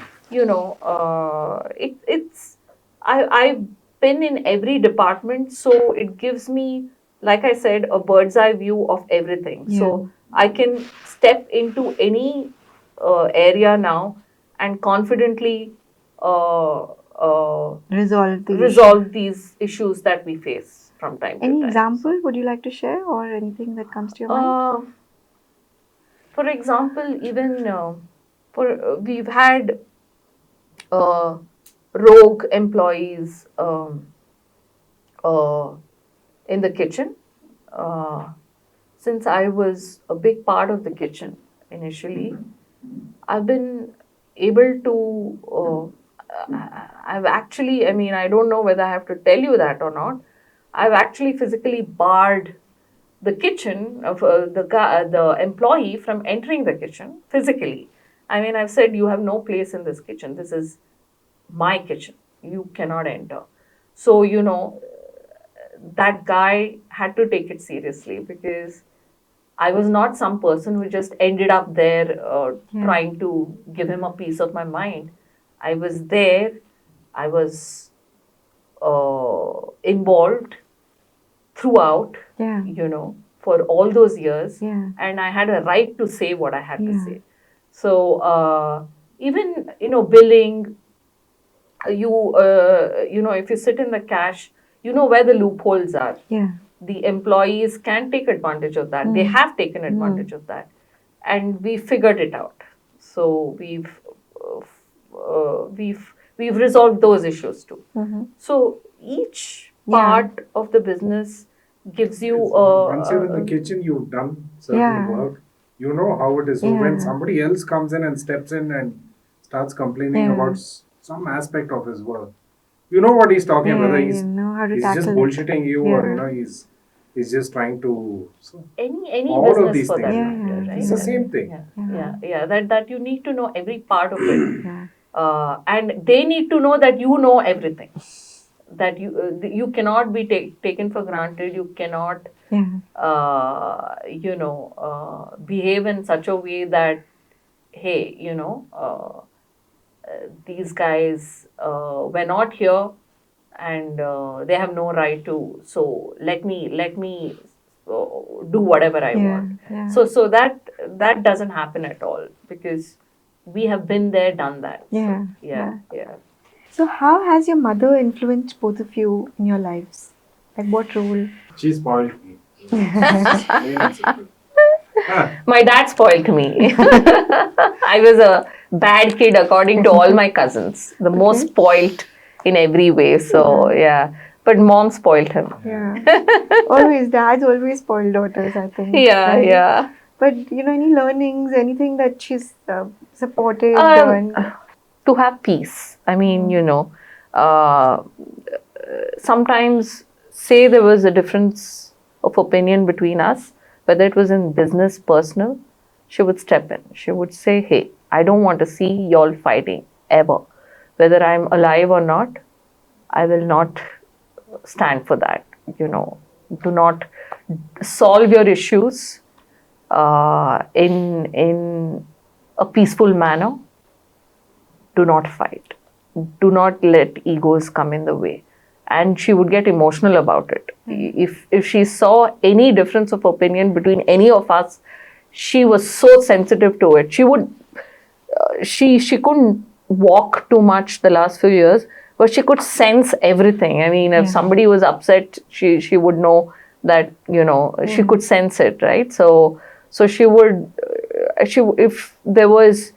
I've been in every department, so it gives me, like I said, a bird's eye view of everything. So I can step into any area now and confidently resolve these issues that we face from time to time. Any example would you like to share, or anything that comes to your mind? For example, even we've had rogue employees in the kitchen. Since I was a big part of the kitchen initially, I've been able to. I've actually, I don't know whether I have to tell you that or not. I've actually physically barred the kitchen of the employee from entering the kitchen physically. I've said, you have no place in this kitchen. This is my kitchen. You cannot enter. So, that guy had to take it seriously, because I was not some person who just ended up there trying to give him a piece of my mind. I was there. I was involved throughout, for all those years. And I had a right to say what I had to say. So even, billing, if you sit in the cash, you know where the loopholes are. The employees can take advantage of that. They have taken advantage of that. And we figured it out. So we've resolved those issues too. So each part of the business gives you once you're in the kitchen, you've done certain work. You know how it is. So when somebody else comes in and steps in and starts complaining about some aspect of his work, you know what he's talking about. Whether he's just bullshitting you, or he's just trying to. So any all business of these for things, that matter, right? It's the same thing. That you need to know every part of it, and they need to know that you know everything. that you cannot be taken for granted. You cannot, behave in such a way that, hey, these guys were not here, and they have no right to. So let me do whatever I want. So that doesn't happen at all, because we have been there, done that. Yeah. Yeah. So how has your mother influenced both of you in your lives? Like what role? She spoiled me. Plain and simple. My dad spoiled me. I was a bad kid according to all my cousins, the most spoiled in every way. So yeah, but mom spoiled him. Yeah. Always, dads always spoil daughters, I think. Yeah, right? yeah. But any learnings, anything that she's supportive Um, done? to have peace. I mean, uh, sometimes say there was a difference of opinion between us, whether it was in business, personal, she would step in. She would say, hey, I don't want to see y'all fighting ever. Whether I'm alive or not, I will not stand for that. Do not solve your issues in a peaceful manner. Do not fight. Do not let egos come in the way. And she would get emotional about it. If she saw any difference of opinion between any of us, she was so sensitive to it. She couldn't walk too much the last few years, but she could sense everything. I mean, if somebody was upset, she would know that, she could sense it, right? So she would, if there was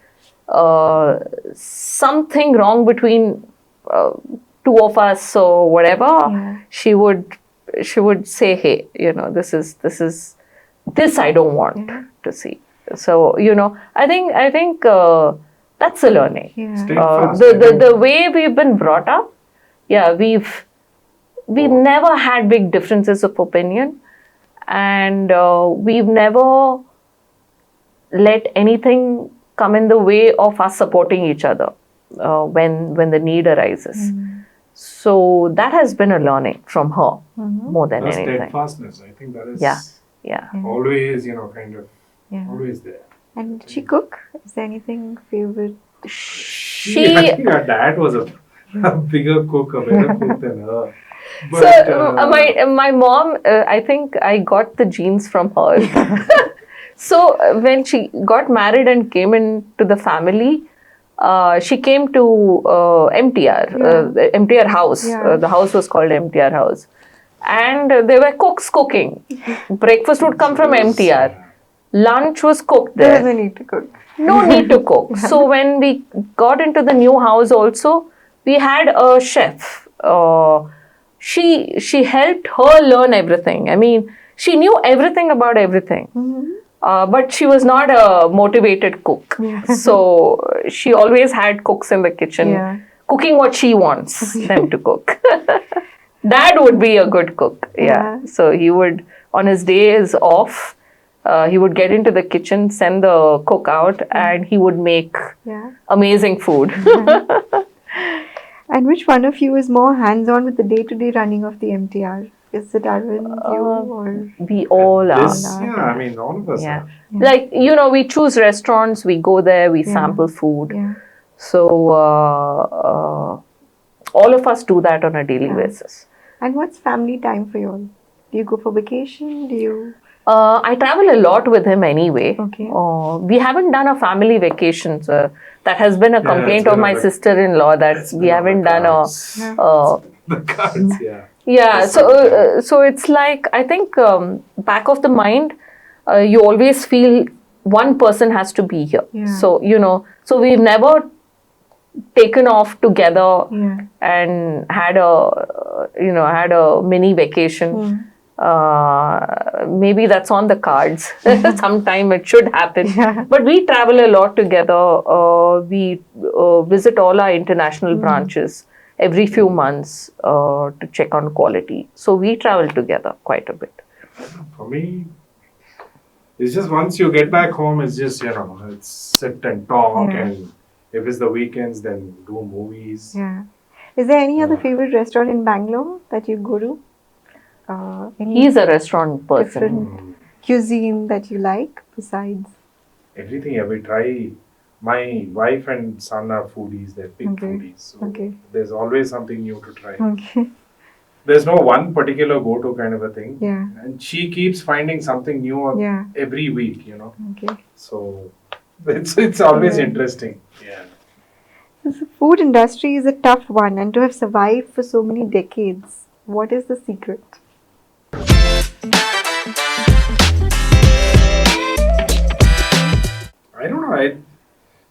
something wrong between two of us or whatever, she would say, hey, this I don't want to see. So I think that's a learning. Steadfast. The way we've been brought up, we've never had big differences of opinion, and we've never let anything come in the way of us supporting each other when the need arises. So that has been a learning from her more than That's anything. steadfastness. I think that is always always there. And she cook? Is there anything favorite? I think her dad was a bigger cook, a better cook than her. But, my mom, I think I got the genes from her. So when she got married and came into the family, she came to MTR, the MTR house. The house was called MTR house. And there were cooks cooking. Breakfast would come from MTR. Lunch was cooked there. There was no need to cook. No need to cook. So when we got into the new house also, we had a chef. She helped her learn everything. I mean, she knew everything about everything. But she was not a motivated cook. So she always had cooks in the kitchen, cooking what she wants them to cook. Dad would be a good cook. So he would, on his days off, he would get into the kitchen, send the cook out, and he would make amazing food. And which one of you is more hands-on with the day-to-day running of the MTR? Is it Arvind, you, or? We all are. I mean, all of us are. Like, we choose restaurants, we go there, we sample food. So, all of us do that on a daily basis. And what's family time for you all? Do you go for vacation? Do you? I travel a lot with him anyway. Okay. We haven't done a family vacation. So that has been a complaint of my sister-in-law that we haven't done a... the cards, Yeah, so it's like, I think back of the mind, you always feel one person has to be here. So, so we've never taken off together and had a mini vacation. Maybe that's on the cards. Sometime it should happen. But we travel a lot together. We visit all our international branches every few months to check on quality. So we travel together quite a bit. For me, it's just once you get back home, it's just, it's sit and talk, and if it's the weekends, then do movies. Is there any other Yeah. favorite restaurant in Bangalore that you go to? Any He's a restaurant person. different cuisine that you like besides? Everything. Yeah, we try. My wife and son are foodies. They're big Okay. foodies. So Okay. there's always something new to try. Okay. There's no one particular go-to kind of a thing. Yeah. And she keeps finding something new Yeah. every week, you know. Okay. So it's always Yeah. interesting. Yeah. So the food industry is a tough one, and to have survived for so many decades, what is the secret? I don't know.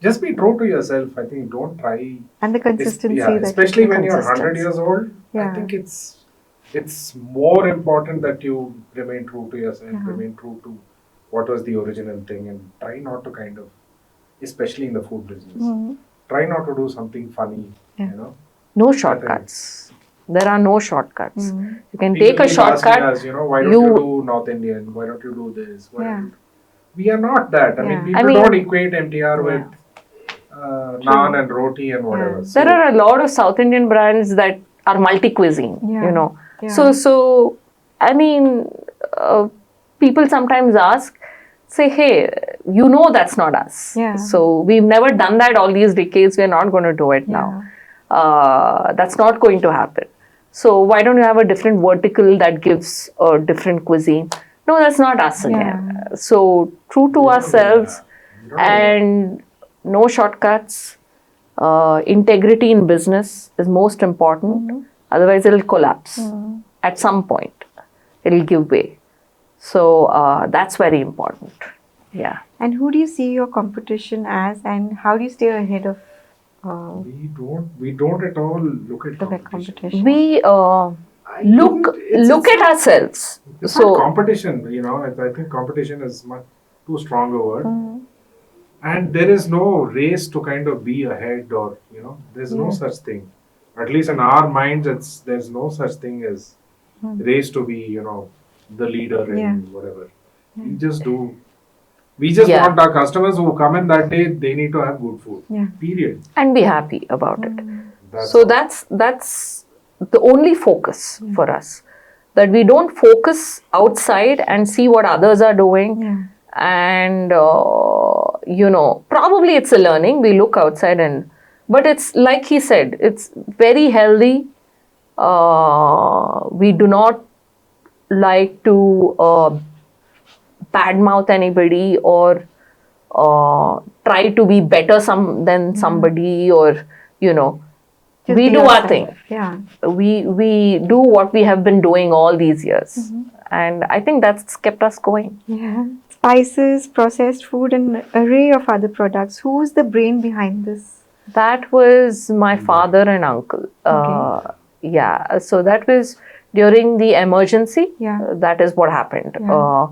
Just be true to yourself. I think don't try. And the consistency Yeah, that especially you when you're 100 consistency. years old. I Yeah. think it's more important that you remain true to yourself, Uh-huh. remain true to what was the original thing, and try not to kind of, especially in the food business, Mhm. try not to do something funny. Yeah. You know, No shortcuts. There are no shortcuts. Mhm. You can people take a keep asking shortcut. us, you know, why don't you you- do North Indian? Why don't you do this? Why Yeah. don't you? We are not that. I mean, Yeah. people I mean- don't equate MTR with naan and roti and whatever. Yeah. There are a lot of South Indian brands that are multi-cuisine, Yeah. you know. Yeah. So I mean, people sometimes ask, say, hey, you know that's not us. Yeah. So we've never done that all these decades. We're not going to do it now. That's not going to happen. So why don't you have a different vertical that gives a different cuisine? No, that's not us again. So true to ourselves You don't know. and no shortcuts. Integrity in business is most important. Otherwise, it'll collapse at some point. It'll give way. So that's very important. Yeah. And who do you see your competition as, and how do you stay ahead of We don't at all look at the competition. competition? We look at ourselves. It's So not competition, you know. I think competition is much too strong a word. And there is no race to kind of be ahead, or you know, there's no such thing. At least in our minds, there's no such thing as race to be, you know, the leader in whatever. We just do. We just Yeah. want our customers who come in that day, they need to have good food. Yeah. Period. and be happy about it. That's So all. that's the only focus for us. That we don't focus outside and see what others are doing. Yeah. And you know, probably it's a learning. We look outside but it's like he said, it's very healthy. We do not like to badmouth anybody or try to be better than somebody, or you know, Just we be do our yourself. thing. Yeah. We do what we have been doing all these years, and I think that's kept us going. Yeah. Spices, processed food, and an array of other products. Who's the brain behind this? That was my father and uncle. Yeah, so that was during the emergency. Yeah. That is what happened. Yeah.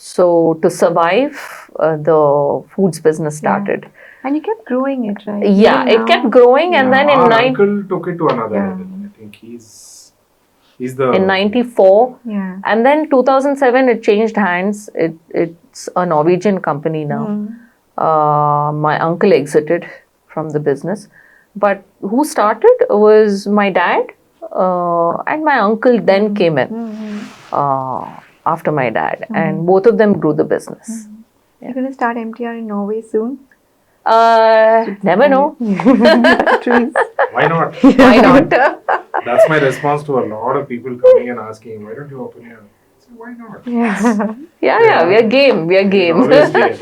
So to survive, the foods business started. And you kept growing it, right? Yeah, Even it kept now. growing, and then in Our uncle took it to another Yeah. level. I think he's the in '94, Yeah. and then 2007 it changed hands. It's a Norwegian company now. My uncle exited from the business, but who started was my dad, and my uncle then came in after my dad, and both of them grew the business. You're going to start MTR in Norway soon? Never know. Trees. Why not? Why not? That's my response to a lot of people coming and asking, why don't you open here? I say, why not? Yeah. Yeah, we are game. We are game. Always game.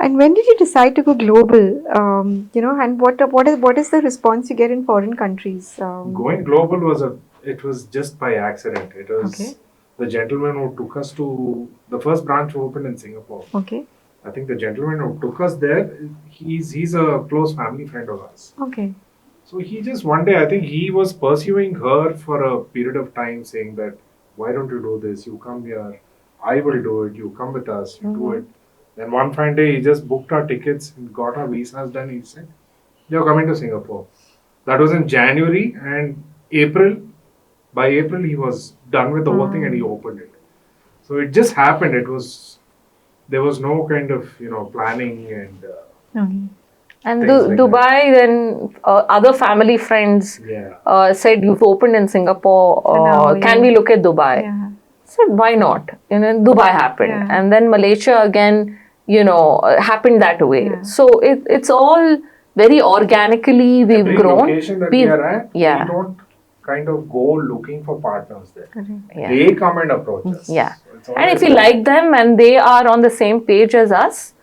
And when did you decide to go global? And what is the response you get in foreign countries? Going global was just by accident. It was Okay. the gentleman who took us to the first branch opened in Singapore. Okay. I think the gentleman who took us there, he's a close family friend of ours. Okay. So he just one day, I think he was pursuing her for a period of time, saying that, why don't you do this? You come here, I will do it. You come with us, you do it. Then one fine day, he just booked our tickets, and got our visas done. He said, you're coming to Singapore. That was in January, and by April, he was done with the whole thing and he opened it. So it just happened. It was there was no kind of planning and Okay. And things like Dubai, then other family friends said, you've opened in Singapore, now, can we look at Dubai? Yeah. I said, why not? Dubai happened. Yeah. And then Malaysia again, happened that way. Yeah. So it's all very organically we've every grown. location that we are at, yeah. we don't kind of go looking for partners there. Correct. Yeah. They come and approach us. Yeah. So it's And if always we like them and they are on the same page as us,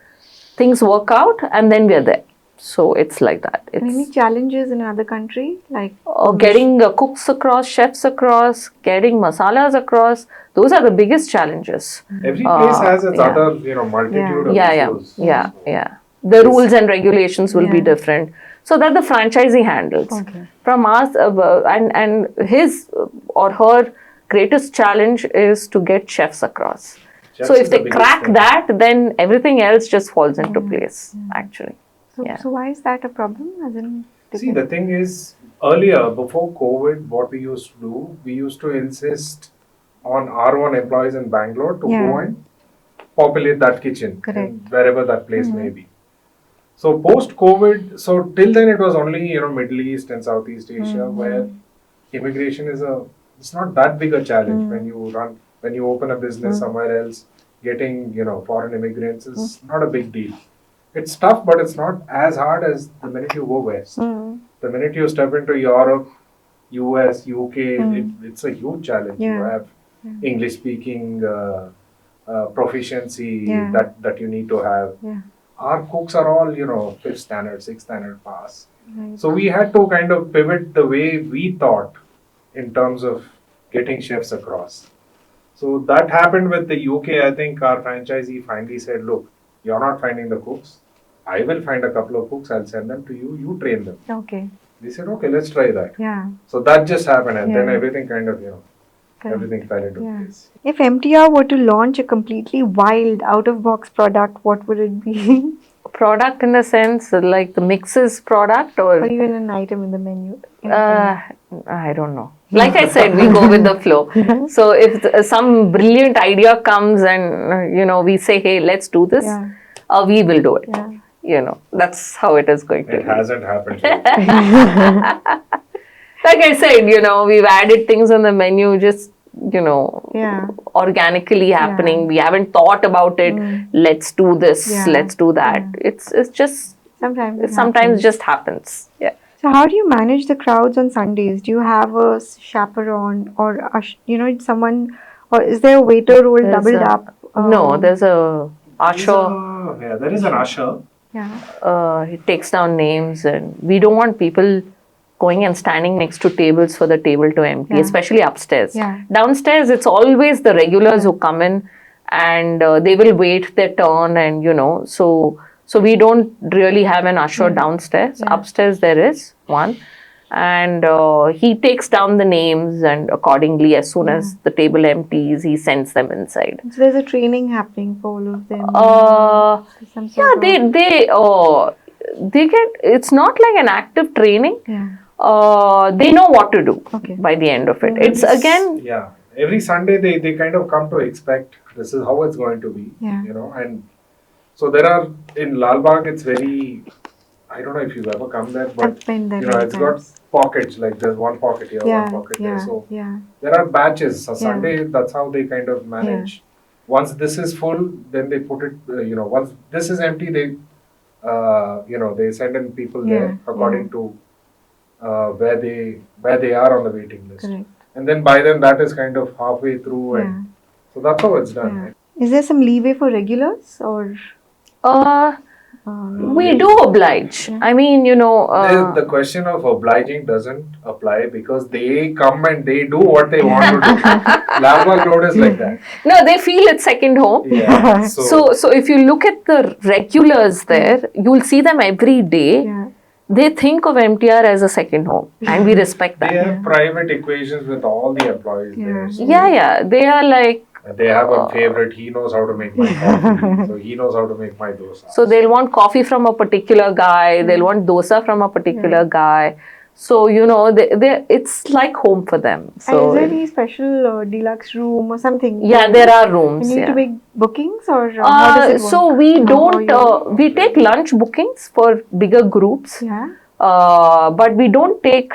things work out and then we're there. So it's like that. And any It's challenges in another country? Like getting cooks across, chefs across, getting masalas across. Those are the biggest challenges. every place has its yeah. other multitude of Yeah. issues. So The rules and regulations will be different. So that the franchisee handles. Okay. From us, and his or her greatest challenge is to get chefs across. Chefs So is if the they biggest crack thing. that, then everything else just falls into place, actually. Yeah. So why is that a problem? As in, See, the thing is, earlier, before COVID, what we used to do, we used to insist on our own employees in Bangalore to Yeah. go and populate that kitchen, Correct. in wherever that place may be. So post-COVID, so till then it was only Middle East and Southeast Asia where immigration is it's not that big a challenge when you open a business somewhere else. Getting foreign immigrants is not a big deal. It's tough, but it's not as hard as the minute you go west. The minute you step into Europe, US, UK, it's a huge challenge. You Yeah. have English speaking proficiency Yeah. that you need to have. Yeah. Our cooks are all 5th standard, 6th standard pass. Right. So we had to kind of pivot the way we thought in terms of getting chefs across. So that happened with the UK. I think our franchisee finally said, look, you're not finding the cooks. I will find a couple of cooks. I'll send them to you. You train them. Okay. We said, okay, let's try that. Yeah. So that just happened. And then Yeah. everything kind of, Correct. everything fell into Yeah. place. If MTR were to launch a completely wild, out-of-box product, what would it be? Product in the sense like the mixes product Or or even an item in the menu? I don't know. Like I said, we go with the flow. So if some brilliant idea comes and we say, hey, let's do this, Yeah. we will do it. Yeah. That's how it is going to It be. hasn't happened. yet. Like I said, we've added things on the menu just Yeah. organically happening. We haven't thought about it. Let's do this. Yeah. Let's do that. It's just Sometimes. it sometimes just happens. Yeah. So how do you manage the crowds on Sundays? Do you have a chaperone or someone, or is there a waiter role There's doubled a- up? No, there's a usher. There is an usher. Yeah. He takes down names, and we don't want people going and standing next to tables for the table to empty, Yeah. especially upstairs. Yeah. Downstairs, it's always the regulars who come in and they will wait their turn, and so we don't really have an usher downstairs. Yeah. Upstairs, there is one. And he takes down the names, and accordingly, as soon as the table empties, he sends them inside. So there's a training happening for all of them. Some sort Yeah, of- they get. It's not like an active training. Yeah. They know what to do Okay. by the end of it. It's again, Yeah. Every Sunday they kind of come to expect this is how it's going to be. Yeah. And so there are in Lal Bagh, it's very, I don't know if you've ever come there, but I've been there many it's got times. pockets, like there's one pocket here, Yeah. one pocket Yeah. there. So Yeah. there are batches. So Yeah. Sunday, that's how they kind of manage. Once this is full, then they put it, once this is empty, they send in people there Yeah. according to where they are on the waiting list. Correct. And then by then that is kind of halfway through, and Yeah. so that's how it's done. Yeah. Is there some leeway for regulars or? we do oblige. I mean, The question of obliging doesn't apply because they come and they do what they want to do. Lal Bagh Road is like that. no, they feel it's second home. Yeah. So if you look at the regulars there, you'll see them every day. Yeah. They think of MTR as a second home, and we respect they that. have private equations with all the employees there. Yeah. So Yeah, they are like. they have a favorite. He knows how to make my coffee. So he knows how to make my dosa. So they'll want coffee from a particular guy. They'll want dosa from a particular guy. So, it's like home for them. And So, is there any special deluxe room or something? yeah, there are rooms. You need yeah. to make bookings, or how does it work? So we Or don't, you- we take lunch bookings for bigger groups, Yeah. but we don't take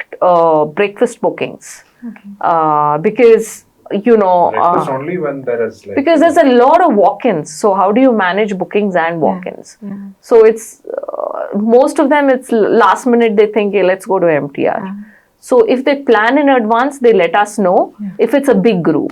breakfast bookings Okay. because, Breakfast only when there is like. because there's a lot of walk-ins. So how do you manage bookings and walk-ins? Yeah. So it's, most of them, it's last minute, they think, hey, let's go to MTR. So if they plan in advance, they let us know if it's a big group.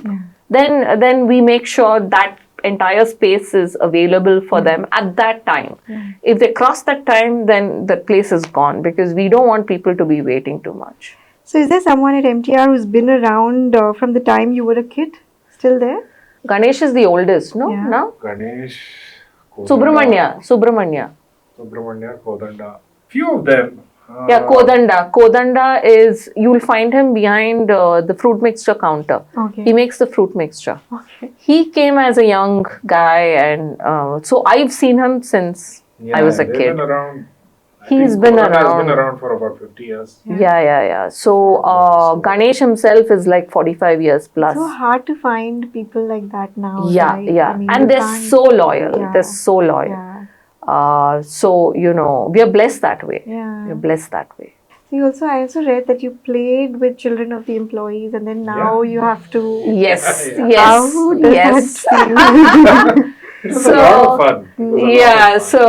Then we make sure that entire space is available for them at that time. If they cross that time, then the place is gone, because we don't want people to be waiting too much. So is there someone at MTR who's been around from the time you were a kid, still there? Ganesh is the oldest, no? Yeah. Now? Ganesh, Subramanya. Subramanya, Kodanda. Few of them. Yeah, Kodanda is, you'll find him behind the fruit mixture counter. Okay. He makes the fruit mixture. Okay. He came as a young guy, and so I've seen him since I was a they've kid. Been around. He's been Kodanda has around. been around for about 50 years. Yeah. So Ganesh himself is like 45 years plus. So hard to find people like that now. Yeah, right? yeah. I mean, And you they're can't- so loyal. Yeah. They're so loyal. Yeah. So, we are blessed that way. Yeah. We're blessed that way. So I also read that you played with children of the employees, and then now you have to. Yes, Yeah. yes, How does yes. that feel? It was a lot of fun. It was a lot Yeah, of fun. so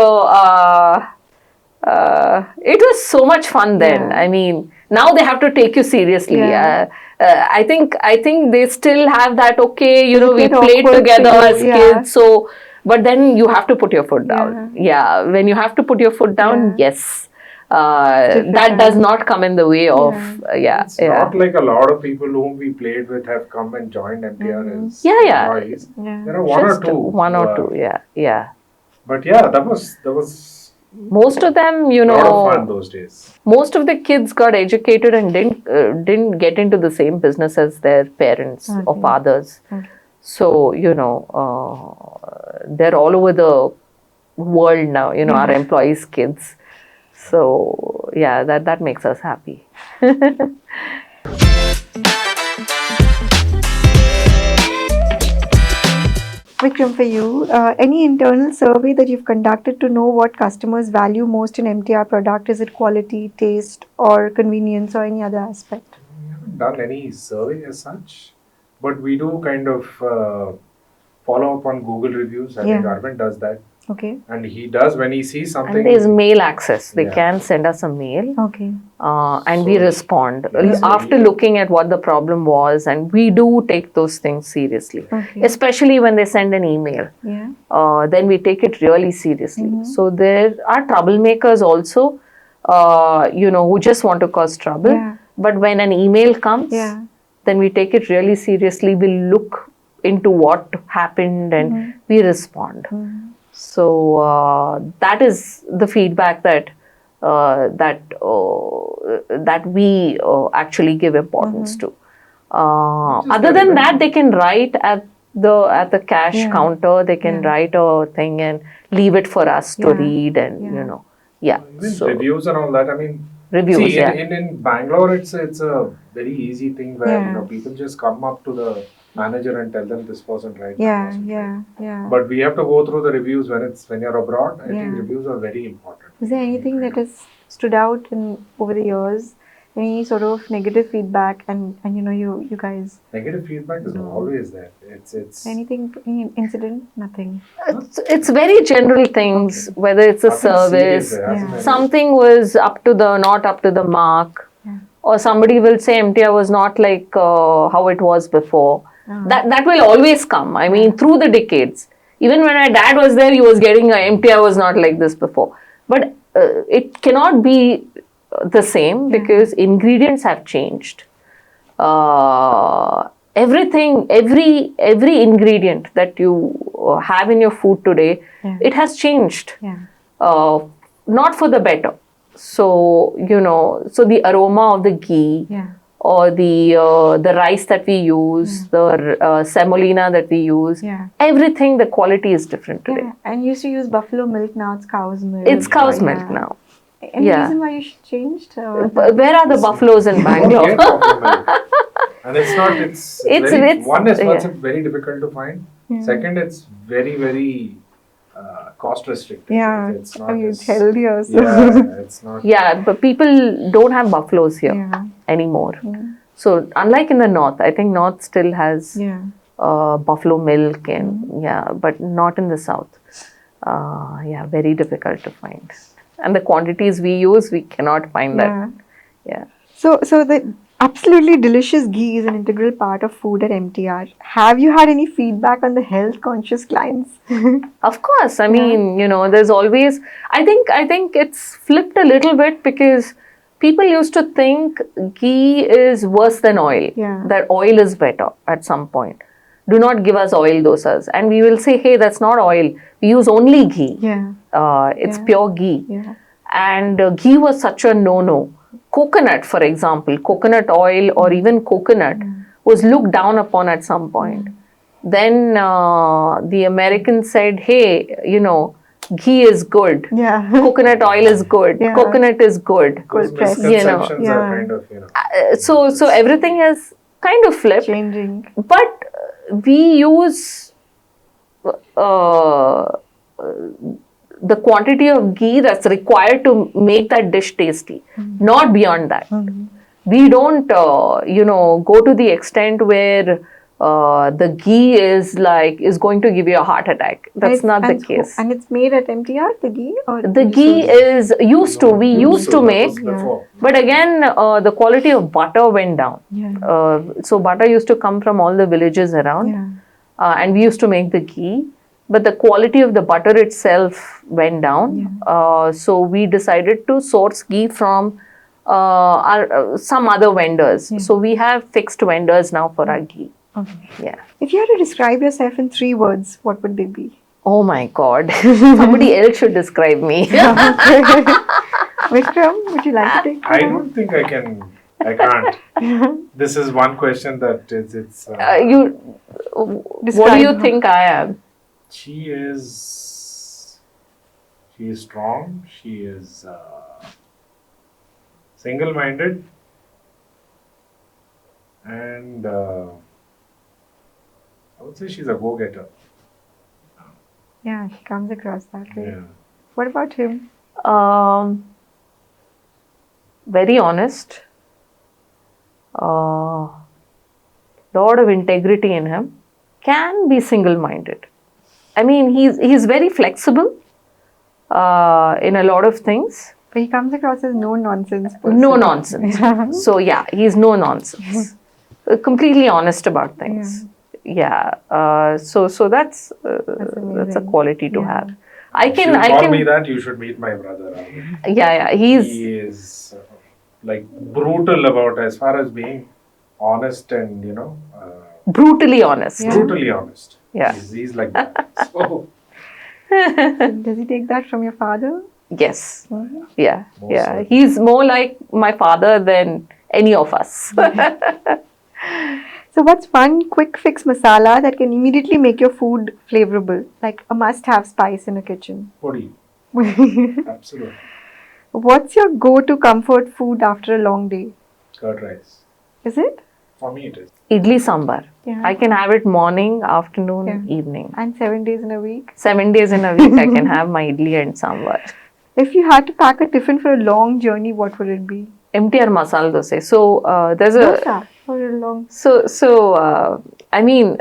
it was so much fun then. Yeah. I mean, now they have to take you seriously. Yeah. I think they still have that. Okay, we bit played awkward together for you, as yeah. kids. So, but then you have to put your foot down. Yeah, when you have to put your foot down, yes. That does not come in the way of It's not like a lot of people whom we played with have come and joined MTR as employees. Yeah. There are one Just or two. one or two. Yeah. But yeah, that was Most of them, a lot of fun those days. most of the kids got educated and didn't get into the same business as their parents or fathers. So they're all over the world now. Our employees' kids. So yeah, that makes us happy. Vikram, for you, any internal survey that you've conducted to know what customers value most in MTR product? Is it quality, taste, or convenience, or any other aspect? We haven't done any survey as such, but we do kind of follow up on Google reviews. I think Arvind does that. Okay. And he does when he sees something. And there's mail access. They Yeah. can send us a mail. Okay. And we respond so after looking at what the problem was, and we do take those things seriously, Okay. especially when they send an email. Yeah. Then we take it really seriously. So there are troublemakers also, who just want to cause trouble. Yeah. But when an email comes, Yeah. then we take it really seriously. We look into what happened and we respond. So that is the feedback that we actually give importance to. Other than that, they can write at the cash counter. They can write a thing and leave it for us to read, and Even So reviews and all that. I mean, reviews, see, yeah. in Bangalore, it's a very easy thing where Yeah. people just come up to the manager and tell them this wasn't right. that Yeah. wasn't right. Yeah. But we have to go through the reviews when you're abroad. I think Yeah. reviews are very important. Is there anything that has stood out over the years? Any sort of negative feedback, and you guys, Negative feedback is always there. It's anything, any incident? Nothing. it's very general things, whether it's a nothing service, serious, there hasn't been. something was not up to the mark, or somebody will say MTR was not like how it was before. That will always come. I mean, through the decades. Even when my dad was there, he was getting MTR was not like this before. But it cannot be the same because ingredients have changed. Everything, every ingredient that you have in your food today, it has changed. Yeah. Not for the better. So so the aroma of the ghee, Yeah. or the rice that we use, the semolina that we use, Yeah. everything, the quality is different today. Yeah. And you used to use buffalo milk, now it's cow's milk. It's cow's Yeah. milk now. Any Yeah. reason why you changed? Where are the buffaloes in Bangalore? Get buffalo milk. And it's not, it's It's- very, it's- one is yeah. very difficult to find. Yeah. Second, it's very cost restricted. Yeah, It's not I mean, as- it's healthy also. Yeah, it's not. Yeah, but people don't have buffaloes here Yeah. anymore. Yeah. So unlike in the north, I think north still has Yeah. buffalo milk and yeah, but not in the south. Yeah, very difficult to find. And the quantities we use, we cannot find Yeah. that. Yeah. So the absolutely delicious ghee is an integral part of food at MTR. Have you had any feedback on the health conscious clients? Of course, I mean, there's always. I think it's flipped a little bit because people used to think ghee is worse than oil. Yeah. That oil is better at some point. Do not give us oil dosas, and we will say, hey, that's not oil. We use only ghee. Yeah. It's Yeah. pure ghee. Yeah. And ghee was such a no-no. Coconut, for example, coconut oil or even coconut was looked down upon at some point. Then the Americans said, hey, ghee is good. Yeah. Coconut oil is good. Yeah. Coconut is good. Those Cold press. misconceptions Yeah. are kind of, So everything has kind of flipped. Changing. But we use the quantity of ghee that's required to make that dish tasty, not beyond that. We don't, go to the extent where the ghee is going to give you a heart attack. That's not the case. And it's made at MTR, the ghee? Or The you ghee source- is we used to that make, was before. but again, the quality of butter went down. Yeah. So butter used to come from all the villages around. Yeah. And we used to make the ghee, but the quality of the butter itself went down. So we decided to source ghee from some other vendors. So we have fixed vendors now for our ghee. Okay. Yeah. If you had to describe yourself in 3 words, what would they be? Oh my God. Somebody else should describe me. Vikram, would you like to take I that? don't think I can't. This is one question that it's. What do Describe you her. think I am? She is strong. She is single-minded, and I would say she's a go-getter. Yeah, he comes across that way. Yeah. What about him? Very honest. Lot of integrity in him. Can be single-minded. I mean, he's very flexible in a lot of things. But he comes across as no nonsense person. No nonsense. Yeah. So yeah, he's no nonsense. Completely honest about things. Yeah. So that's a amazing. quality to Yeah. have. If you call me that, you should meet my brother. Yeah. He's He is brutal about as far as being honest and brutally honest. brutally honest. Yeah. He's like that. So Does he take that from your father? Yes. Mhm. Yeah. Most Yeah. certainly. He's more like my father than any of us. So what's one quick fix masala that can immediately make your food flavorable? Like a must-have spice in a kitchen. Podi. Absolutely. What's your go-to comfort food after a long day? Curd rice. Is it? For me, it is. Idli sambar. Yeah. I can have it morning, afternoon, Yeah. evening. And 7 days in a week? 7 days in a week, I can have my idli and sambar. If you had to pack a tiffin for a long journey, what would it be? MTR masala dosa. So there's a Dosa for a long. I mean,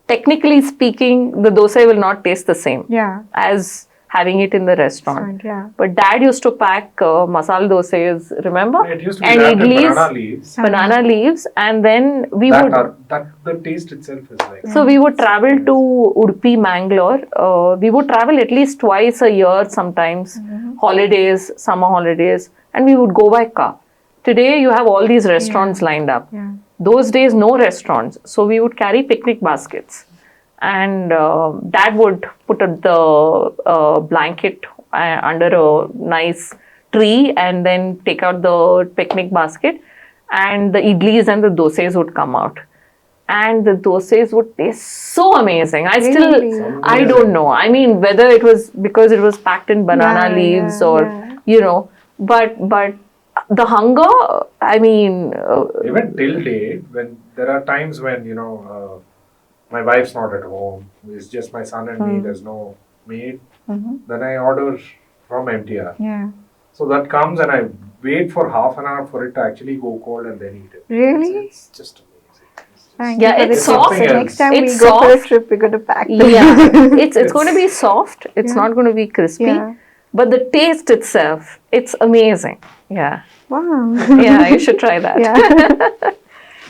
technically speaking, the dosa will not taste the same Yeah. as having it in the restaurant. Yeah. But Dad used to pack masala dosas, remember? It used to be And wrapped in idlis, banana leaves. banana leaves, and then we That, would. the taste itself is like. So we would travel to Udupi, Mangalore. We would travel at least twice a year sometimes, holidays, summer holidays, and we would go by car. Today you have all these restaurants lined up. Yeah. Those days, no restaurants. So we would carry picnic baskets. And Dad would put the blanket under a nice tree and then take out the picnic basket. And the idlis and the dosas would come out. And the dosas would taste so amazing. I Really? don't know. I mean, whether it was because it was packed in banana Yeah, leaves yeah, or, yeah. but the hunger, I mean, Even till date, when there are times when my wife's not at home, it's just my son and me. There's no maid. Then I order from MTR. Yeah. So that comes and I wait for half an hour for it to actually go cold and then eat it. Really? It's just amazing. It's just- Thank Yeah, you for it's the soft. tips. Next time we It's go for a soft. trip, we're going to pack them. yeah, it's going to be soft. It's Yeah. not going to be crispy. Yeah. But the taste itself, it's amazing. Yeah. Wow. Yeah, you should try that. Yeah.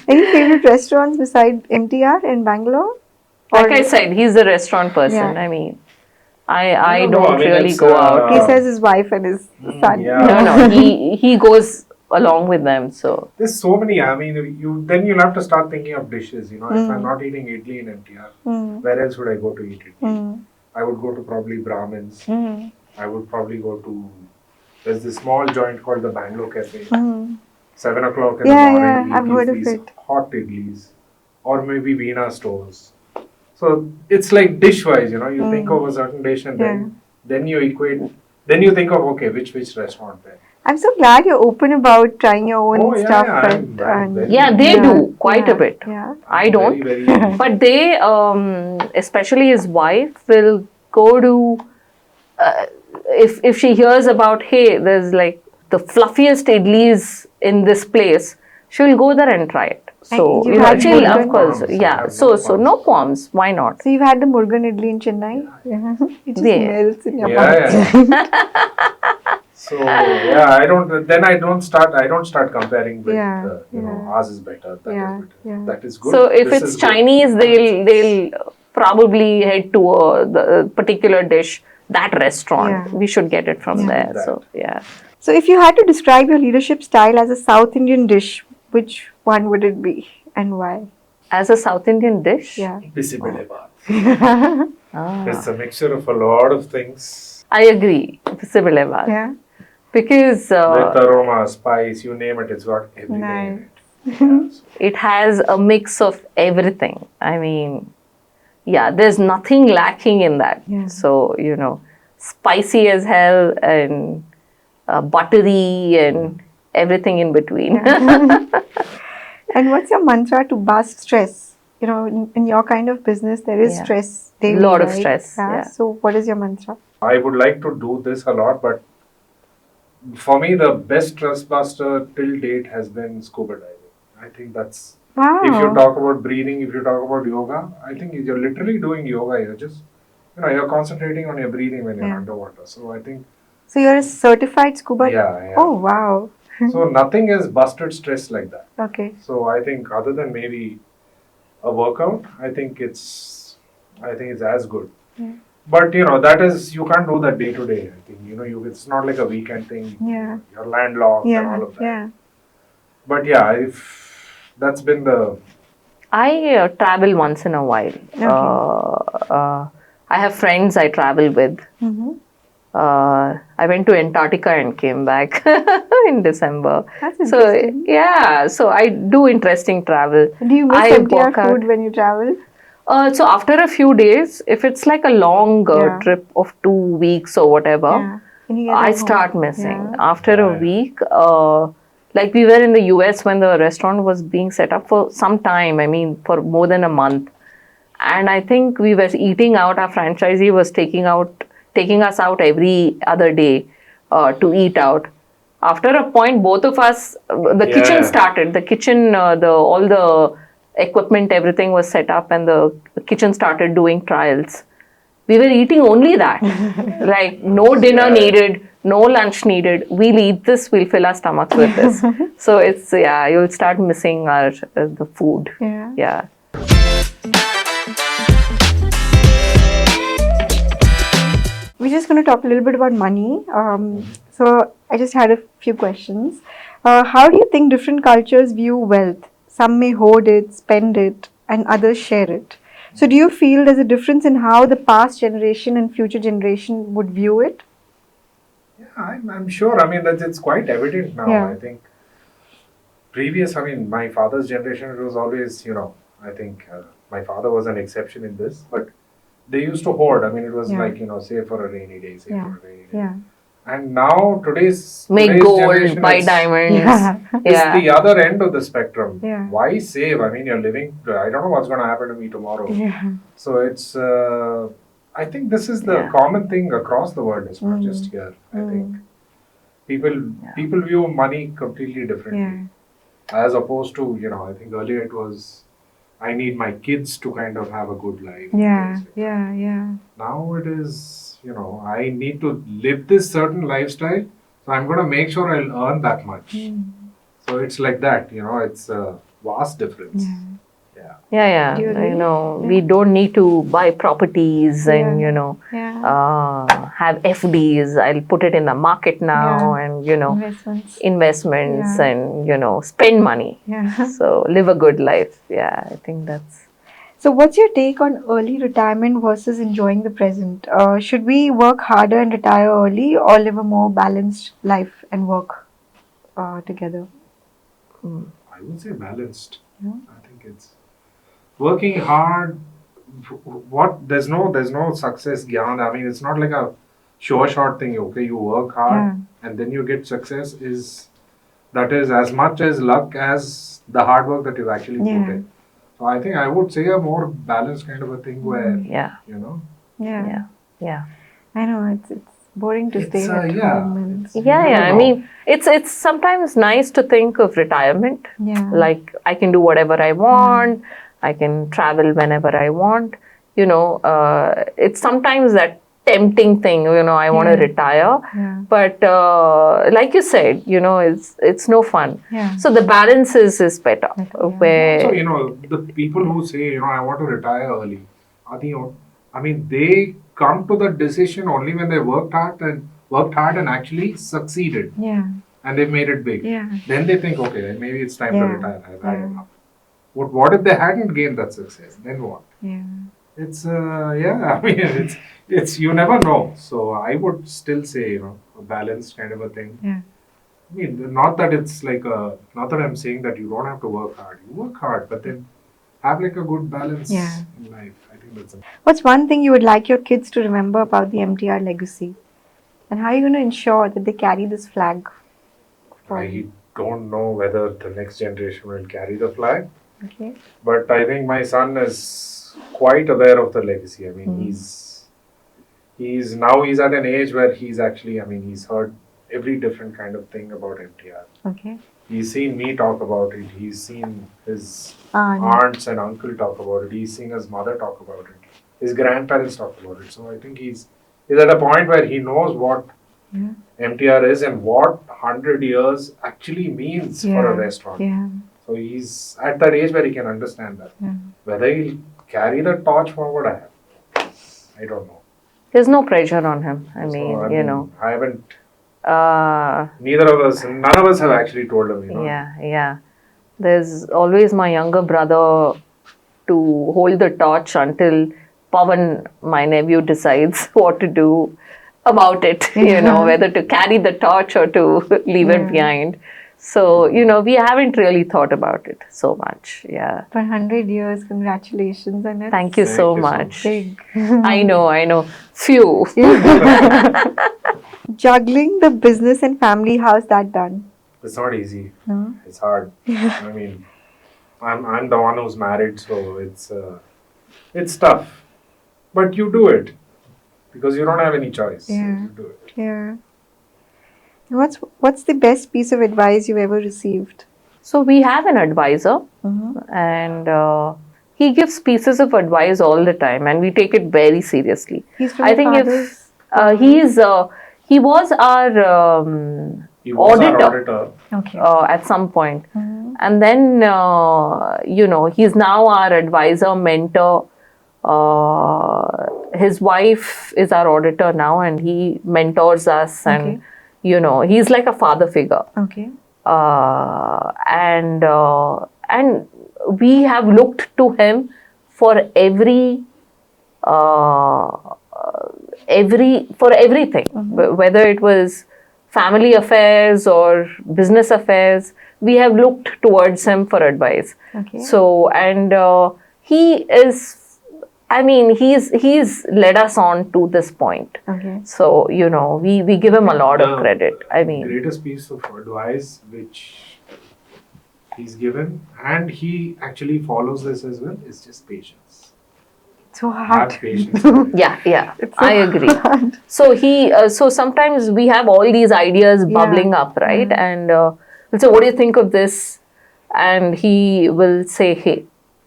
Any favorite restaurants beside MTR in Bangalore? Like Or- I said, he's a restaurant person. Yeah. I mean, I No, don't I mean, really it's, go out. He says his wife and his son. yeah. No, he goes along with them. So There's so many. I mean, you'll have to start thinking of dishes. If I'm not eating idli in MTR, where else would I go to eat idli? I would go to probably Brahmins. I would probably go to. There's this small joint called the Bangalore Cafe. 7 o'clock in the Yeah, morning. yeah, I've heard of these it. hot idlis, or maybe Veena stores. So it's like dish wise. You think of a certain dish and then you equate. Then you think of which restaurant there. I'm so glad you're open about trying your own Oh, yeah, stuff. yeah, and, I'm very- yeah, they Yeah. do quite a bit. Yeah. I don't. Very, very. But they, especially his wife, will go to, if she hears about, hey, there's like the fluffiest idlis in this place, she'll go there and try it. So, you've had she'll, Murgan? of course, No yeah. qualms, So no qualms. Why not? So you've had the Murgan idli in Chennai? Yeah. It just Yeah. melts in your Yeah, mouth. yeah. So yeah, I don't start comparing with Yeah, ours is better, that Yeah, is better. yeah. That is good. So if this it's is good. Chinese, they'll probably head to the particular dish, that restaurant. Yeah. We should get it from there. That. So yeah. So if you had to describe your leadership style as a South Indian dish, which one would it be and why? As a South Indian dish, Yeah. Bisibile baat. It's a mixture of a lot of things. I agree. Bismillah baat. Yeah. Because With aroma, spice, you name it, it's got everything in it. it has a mix of everything. I mean, yeah, there's nothing lacking in that. Yeah. So, spicy as hell and buttery and everything in between. And what's your mantra to bust stress? In your kind of business, there is Yeah. stress daily. Lot of right? stress, yeah. So what is your mantra? I would like to do this a lot, but for me, the best stress buster till date has been scuba diving. I think that's. Wow. If you talk about breathing, if you talk about yoga, I think you're literally doing yoga. You're just, you're concentrating on your breathing when you're Yeah. underwater. So I think, So you're a certified scuba? yeah. Oh, wow. So nothing has busted stress like that. Okay. So I think other than maybe a workout, I think it's as good. Yeah. But that is, you can't do that day to day. I think it's not like a weekend thing. Yeah. You're landlocked and Yeah. all of that. Yeah. But yeah, if that's been the I travel once in a while. I have friends I travel with. Mm-hmm. I went to Antarctica and came back in December. That's So interesting. yeah, so I do interesting travel. Do you miss I MTR walk out. food when you travel? So after a few days, if it's like a long Yeah. trip of 2 weeks or whatever, Yeah. When you get I back home. start missing. Yeah. After a Yeah. week, like we were in the US when the restaurant was being set up for some time, I mean for more than a month. And I think we were eating out, our franchisee was taking us out every other day to eat out. After a point, both of us, the kitchen Yeah. started, the kitchen, all the equipment, everything was set up and the kitchen started doing trials. We were eating only that. Like no dinner Yeah. needed, no lunch needed. We'll eat this, we'll fill our stomachs with this. So it's, you'll start missing the food. Yeah. Yeah. We're just going to talk a little bit about money. So I just had a few questions. How do you think different cultures view wealth? Some may hoard it, spend it, and others share it. So do you feel there's a difference in how the past generation and future generation would view it? Yeah, I'm sure. I mean, it's quite evident now. Yeah. I think my father's generation, it was always, I think my father was an exception in this, but they used to hoard. I mean, it was Yeah. like, save for a rainy day, save Yeah. for a rainy day. Yeah. And now Make today's gold, generation, buy it's, diamonds. it's the other end of the spectrum. Yeah. Why save? I mean, you're living. I don't know what's going to happen to me tomorrow. Yeah. So it's. I think this is the Yeah. common thing across the world. It's not just here. I think people view money completely differently, as opposed to, I think earlier it was, I need my kids to kind of have a good life. Yeah. things like that. Yeah. Now it is, I need to live this certain lifestyle, so I'm going to make sure I'll earn that much. So it's like that, it's a vast difference. Yeah. Yeah, Do you agree? we don't need to buy properties and, Yeah. have FDs. I'll put it in the market now and, investments Yeah. and, spend money. Yeah. So live a good life. Yeah, I think that's. So, what's your take on early retirement versus enjoying the present? Should we work harder and retire early, or live a more balanced life and work together? I would say balanced. Yeah. I think it's working hard. There's no success gyan. I mean, it's not like a sure shot thing. Okay, you work hard and then you get success. That is as much as luck as the hard work that you've actually put in. So I think I would say a more balanced kind of a thing where Yeah. Yeah. I know it's boring to stay It's, at yeah, home. And it's- Yeah, You yeah. never I know. mean, it's sometimes nice to think of retirement. yeah. Like I can do whatever I want. I can travel whenever I want. It's sometimes that tempting thing. I want to retire, Yeah. but like you said, it's no fun. Yeah. So the balance is better. Where So, the people who say, I want to retire early, they come to the decision only when they worked hard and actually succeeded Yeah. and they've made it big. Yeah. Then they think, okay, maybe it's time to retire. I've had Yeah. enough. What if they hadn't gained that success? Then what? Yeah. It's it's you never know. So I would still say, a balanced kind of a thing. Yeah. I mean, not that it's not that I'm saying that you don't have to work hard. You work hard, but then have like a good balance in life. I think that's What's one thing you would like your kids to remember about the MTR legacy? And how are you going to ensure that they carry this flag forward? I don't know whether the next generation will carry the flag, Okay. but I think my son is quite aware of the legacy. I mean, he's at an age where he's actually, he's heard every different kind of thing about MTR. Okay. He's seen me talk about it. He's seen his Aunt. aunts and uncle talk about it. He's seen his mother talk about it. His grandparents talk about it. So I think he's at a point where he knows what MTR is and what 100 years actually means for a restaurant. Yeah. So he's at that age where he can understand that. Yeah. Whether he'll carry the torch forward, I don't know. there's no pressure on him. I mean, I haven't. None of us have actually told him. Yeah. There's always my younger brother to hold the torch until Pavan, my nephew, decides what to do about it, whether to carry the torch or to leave it behind. So, we haven't really thought about it so much. Yeah. For 100 years, congratulations. And it's Thank you so you so much. big. I know. Phew. Juggling the business and family, how's that done? It's not easy. No? It's hard. I mean, I'm the one who's married, so it's tough. But you do it because you don't have any choice. Yeah. So you do it. Yeah. What's the best piece of advice you've ever received? So, we have an advisor and he gives pieces of advice all the time and we take it very seriously. He's from I your think father's- he was our He was our auditor. auditor. Okay. At some point. And then, he's now our advisor, mentor. His wife is our auditor now and he mentors us and, he's like a father figure. Okay. And we have looked to him for everything, whether it was family affairs or business affairs, we have looked towards him for advice. Okay. So, and he is I mean, he's led us on to this point. Okay. So, you know, we give him a lot of credit. I mean, greatest piece of advice which he's given, and he actually follows this as well, is just patience. So hard. Have patience. yeah, I agree. So so sometimes we have all these ideas bubbling up, right? And we'll say, what do you think of this? And he will say, hey,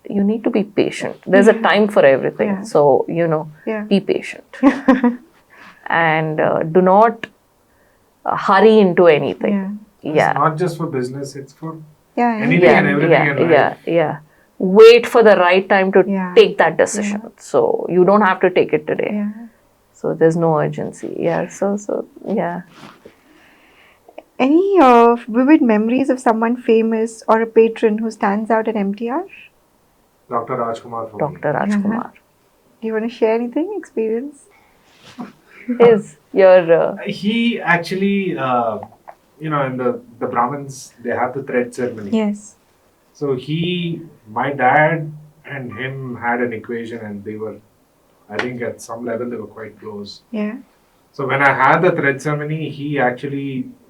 you need to be patient. There's a time for everything. Yeah. So, you know, be patient. And do not hurry into anything. It's Yeah. not just for business, it's for Yeah. anything and everything in life. Yeah. Wait for the right time to Yeah. take that decision. So you don't have to take it today. Yeah. So there's no urgency. Yeah. So yeah. Any vivid memories of someone famous or a patron who stands out at MTR? Dr. Rajkumar for Dr. Rajkumar. Do you want to share anything? Experience? Is your me. He actually, you know, in the Brahmins, they have the thread ceremony. Yes. So my dad and him had an equation, and they were, I think at some level, they were quite close. Yeah. So when I had the thread ceremony,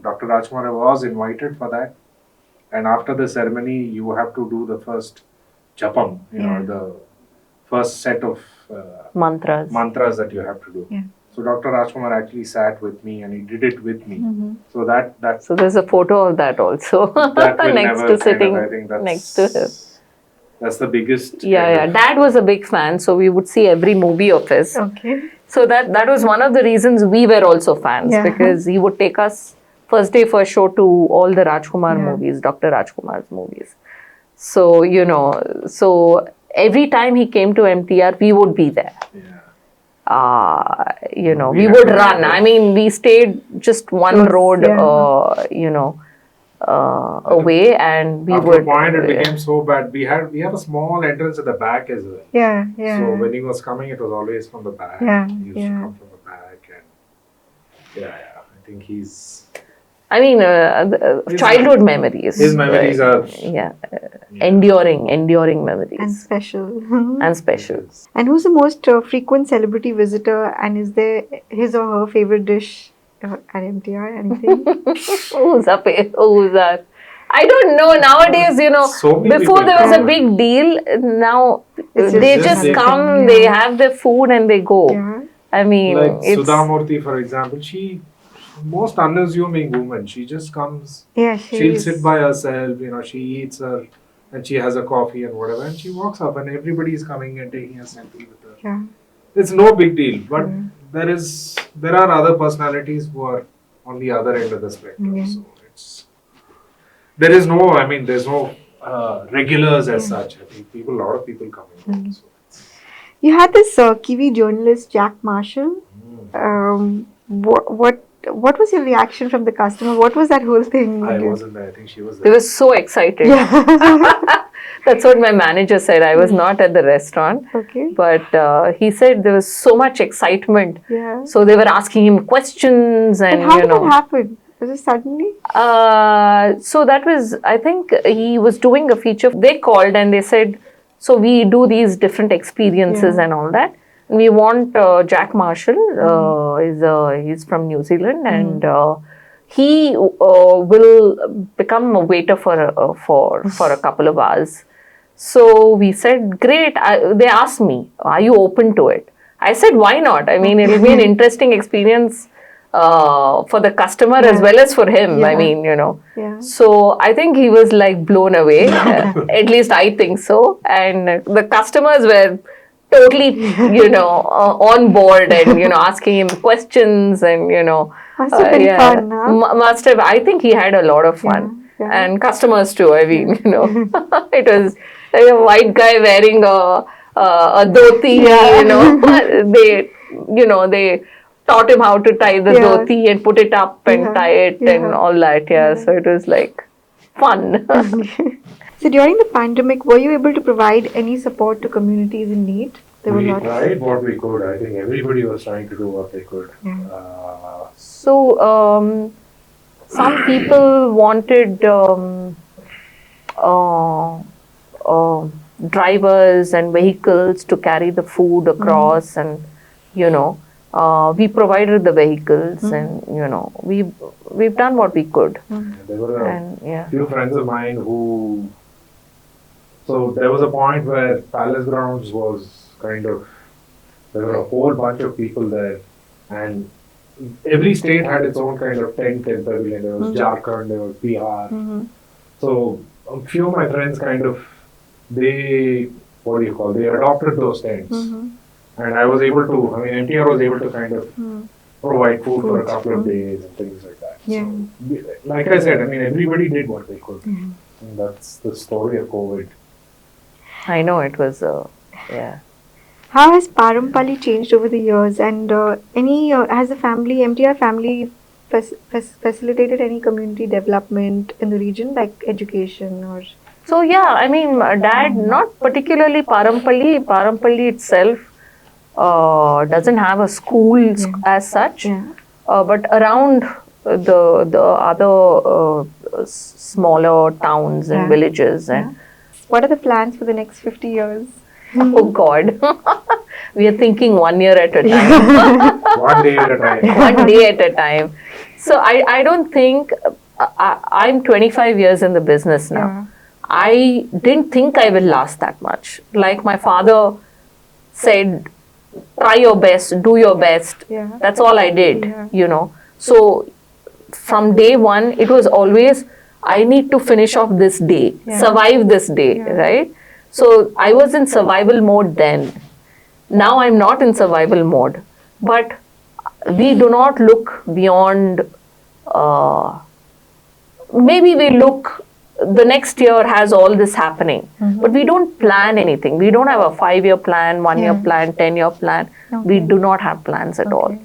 Dr. Rajkumar was invited for that. And after the ceremony, you have to do the first japam, you know, the first set of mantras that you have to do. Yeah. So Dr. Rajkumar actually sat with me and he did it with me. Mm-hmm. So that's so there's a photo of that also that will next never to sitting I think that's, next to him. That's the biggest. Yeah. Dad was a big fan, so we would see every movie of his. Okay. So that was one of the reasons we were also fans, because he would take us first day first show to all the Rajkumar movies, Dr. Rajkumar's movies. So, you know, so every time he came to MTR, we would be there. Yeah. You know, we would run. I mean, we stayed just one road, you know, away, and we After would. a point, it became so bad. We have a small entrance at the back as well. Yeah. Yeah. So when he was coming, it was always from the back. Yeah, He used to come from the back, and I think he's. I mean, childhood memories. His memories are enduring memories. And special. And special. And who's the most frequent celebrity visitor? And is there his or her favorite dish at MTR? Anything? Who's that? I don't know. Nowadays, you know, So many before people there was a come. big deal. Now It's they just just they come, come, they have their food and they go. Yeah. I mean, Like it's Sudhamurthy, for example, she most unassuming woman. She just comes. Yeah, She'll sit by herself. You know, she eats and she has a coffee and whatever, and she walks up, and everybody is coming and taking a selfie with her. Yeah. It's no big deal, but there are other personalities who are on the other end of the spectrum. Yeah. So there's no regulars as such. I think a lot of people coming. So You had this Kiwi journalist, Jack Marshall. What was your reaction from the customer? What was that whole thing? I wasn't there. I think she was they there. were so excited. That's what my manager said. I was not at the restaurant. Okay. But he said there was so much excitement. Yeah. So they were asking him questions and, How you did know. that happen? Was it suddenly? So that was, I think he was doing a feature. They called and they said, so we do these different experiences and all that. We want Jack Marshall. He's from New Zealand, and he will become a waiter for a couple of hours. So we said, great. They asked me, are you open to it? I said, why not? I mean, it'll be an interesting experience for the customer as well as for him. I mean, you know. Yeah. So I think he was like blown away. At least I think so. And the customers were totally, you know, on board and, you know, asking him questions and, you know. Must have been fun, huh? Must have. I think he had a lot of fun. Yeah. And customers too. I mean, you know, it was like a white guy wearing a dhoti, you know, they taught him how to tie the dhoti and put it up and tie it and all that. So it was like fun. So during the pandemic, were you able to provide any support to communities in need? There were We lots. tried what we could. I think everybody was trying to do what they could. So some people wanted drivers and vehicles to carry the food across, and we provided the vehicles, and we've done what we could. There were And few friends of mine who. So there was a point where Palace Grounds was kind of. There were a whole bunch of people there, and every state had its own kind of tent and pavilion. There was Jharkhand, there was Bihar. So a few of my friends they adopted those tents. And I was able to, MTR was able to kind of provide food for a couple of days and things like that. Yeah. So, like I said, everybody did what they could. And that's the story of COVID. I know it was, How has Parampali changed over the years, and has the MTR family facilitated any community development in the region, like education or? So Dad, not particularly Parampali. Parampali itself doesn't have a school as such, but around the other smaller towns and villages. And what are the plans for the next 50 years? Oh God, we are thinking 1 year at a time. 1 day at a time. 1 day at a time. So I don't think, I'm 25 years in the business now. I didn't think I will last that much. Like my father said, try your best, do your best. That's all I did, So from day one, it was always, I need to finish off this day, survive this day, right? So I was in survival mode then. Now I'm not in survival mode. But we do not look beyond, maybe we look, the next year has all this happening, but we don't plan anything. We don't have a 5-year plan, 1-year plan, 10-year plan. We do not have plans at all.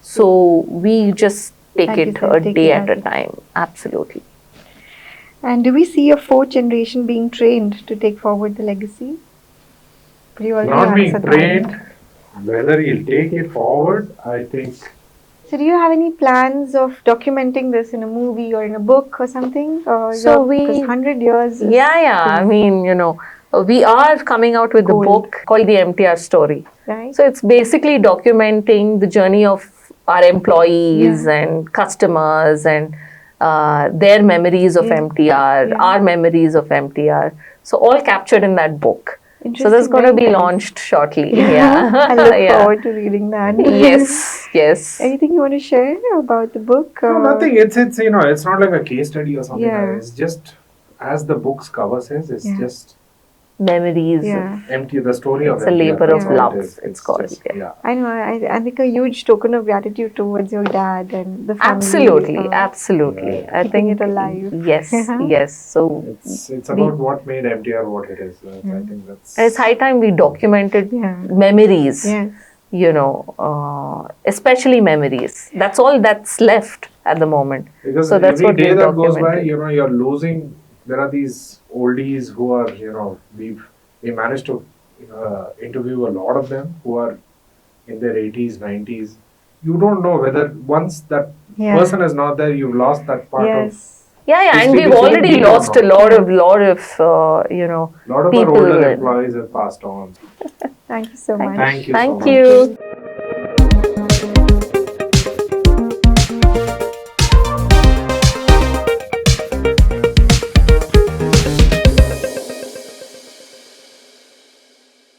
So we just take it a day at a time. Absolutely. And do we see a fourth generation being trained to take forward the legacy? Not being trained, whether he'll take it forward, I think. So do you have any plans of documenting this in a movie or in a book or something? Because 100 years. We are coming out with a book called The MTR Story. Right. So it's basically documenting the journey of our employees and customers and their memories of MTR, our memories of MTR. So all captured in that book. So that's going to be launched shortly. I look forward to reading that. Yes. Anything you want to share about the book? No, nothing. It's it's not like a case study or something. It's just, as the book's cover says, it's just memories. The story of it's a labor of love. It's called. Just, I know. I think a huge token of gratitude towards your dad and the family. Absolutely. I think it alive. Yes. So it's about what made MTR what it is. I think that's. It's high time we documented memories. Especially memories. That's all that's left at the moment. Because so that's every what day we that goes by, documented. you're losing. There are these oldies who are, we managed to interview a lot of them who are in their 80s, 90s. You don't know whether once that person is not there, you've lost that part of. And we've already lost a lot of lot of people. our older employees have passed on. Thank you so much. Thank you. Thank so you. much.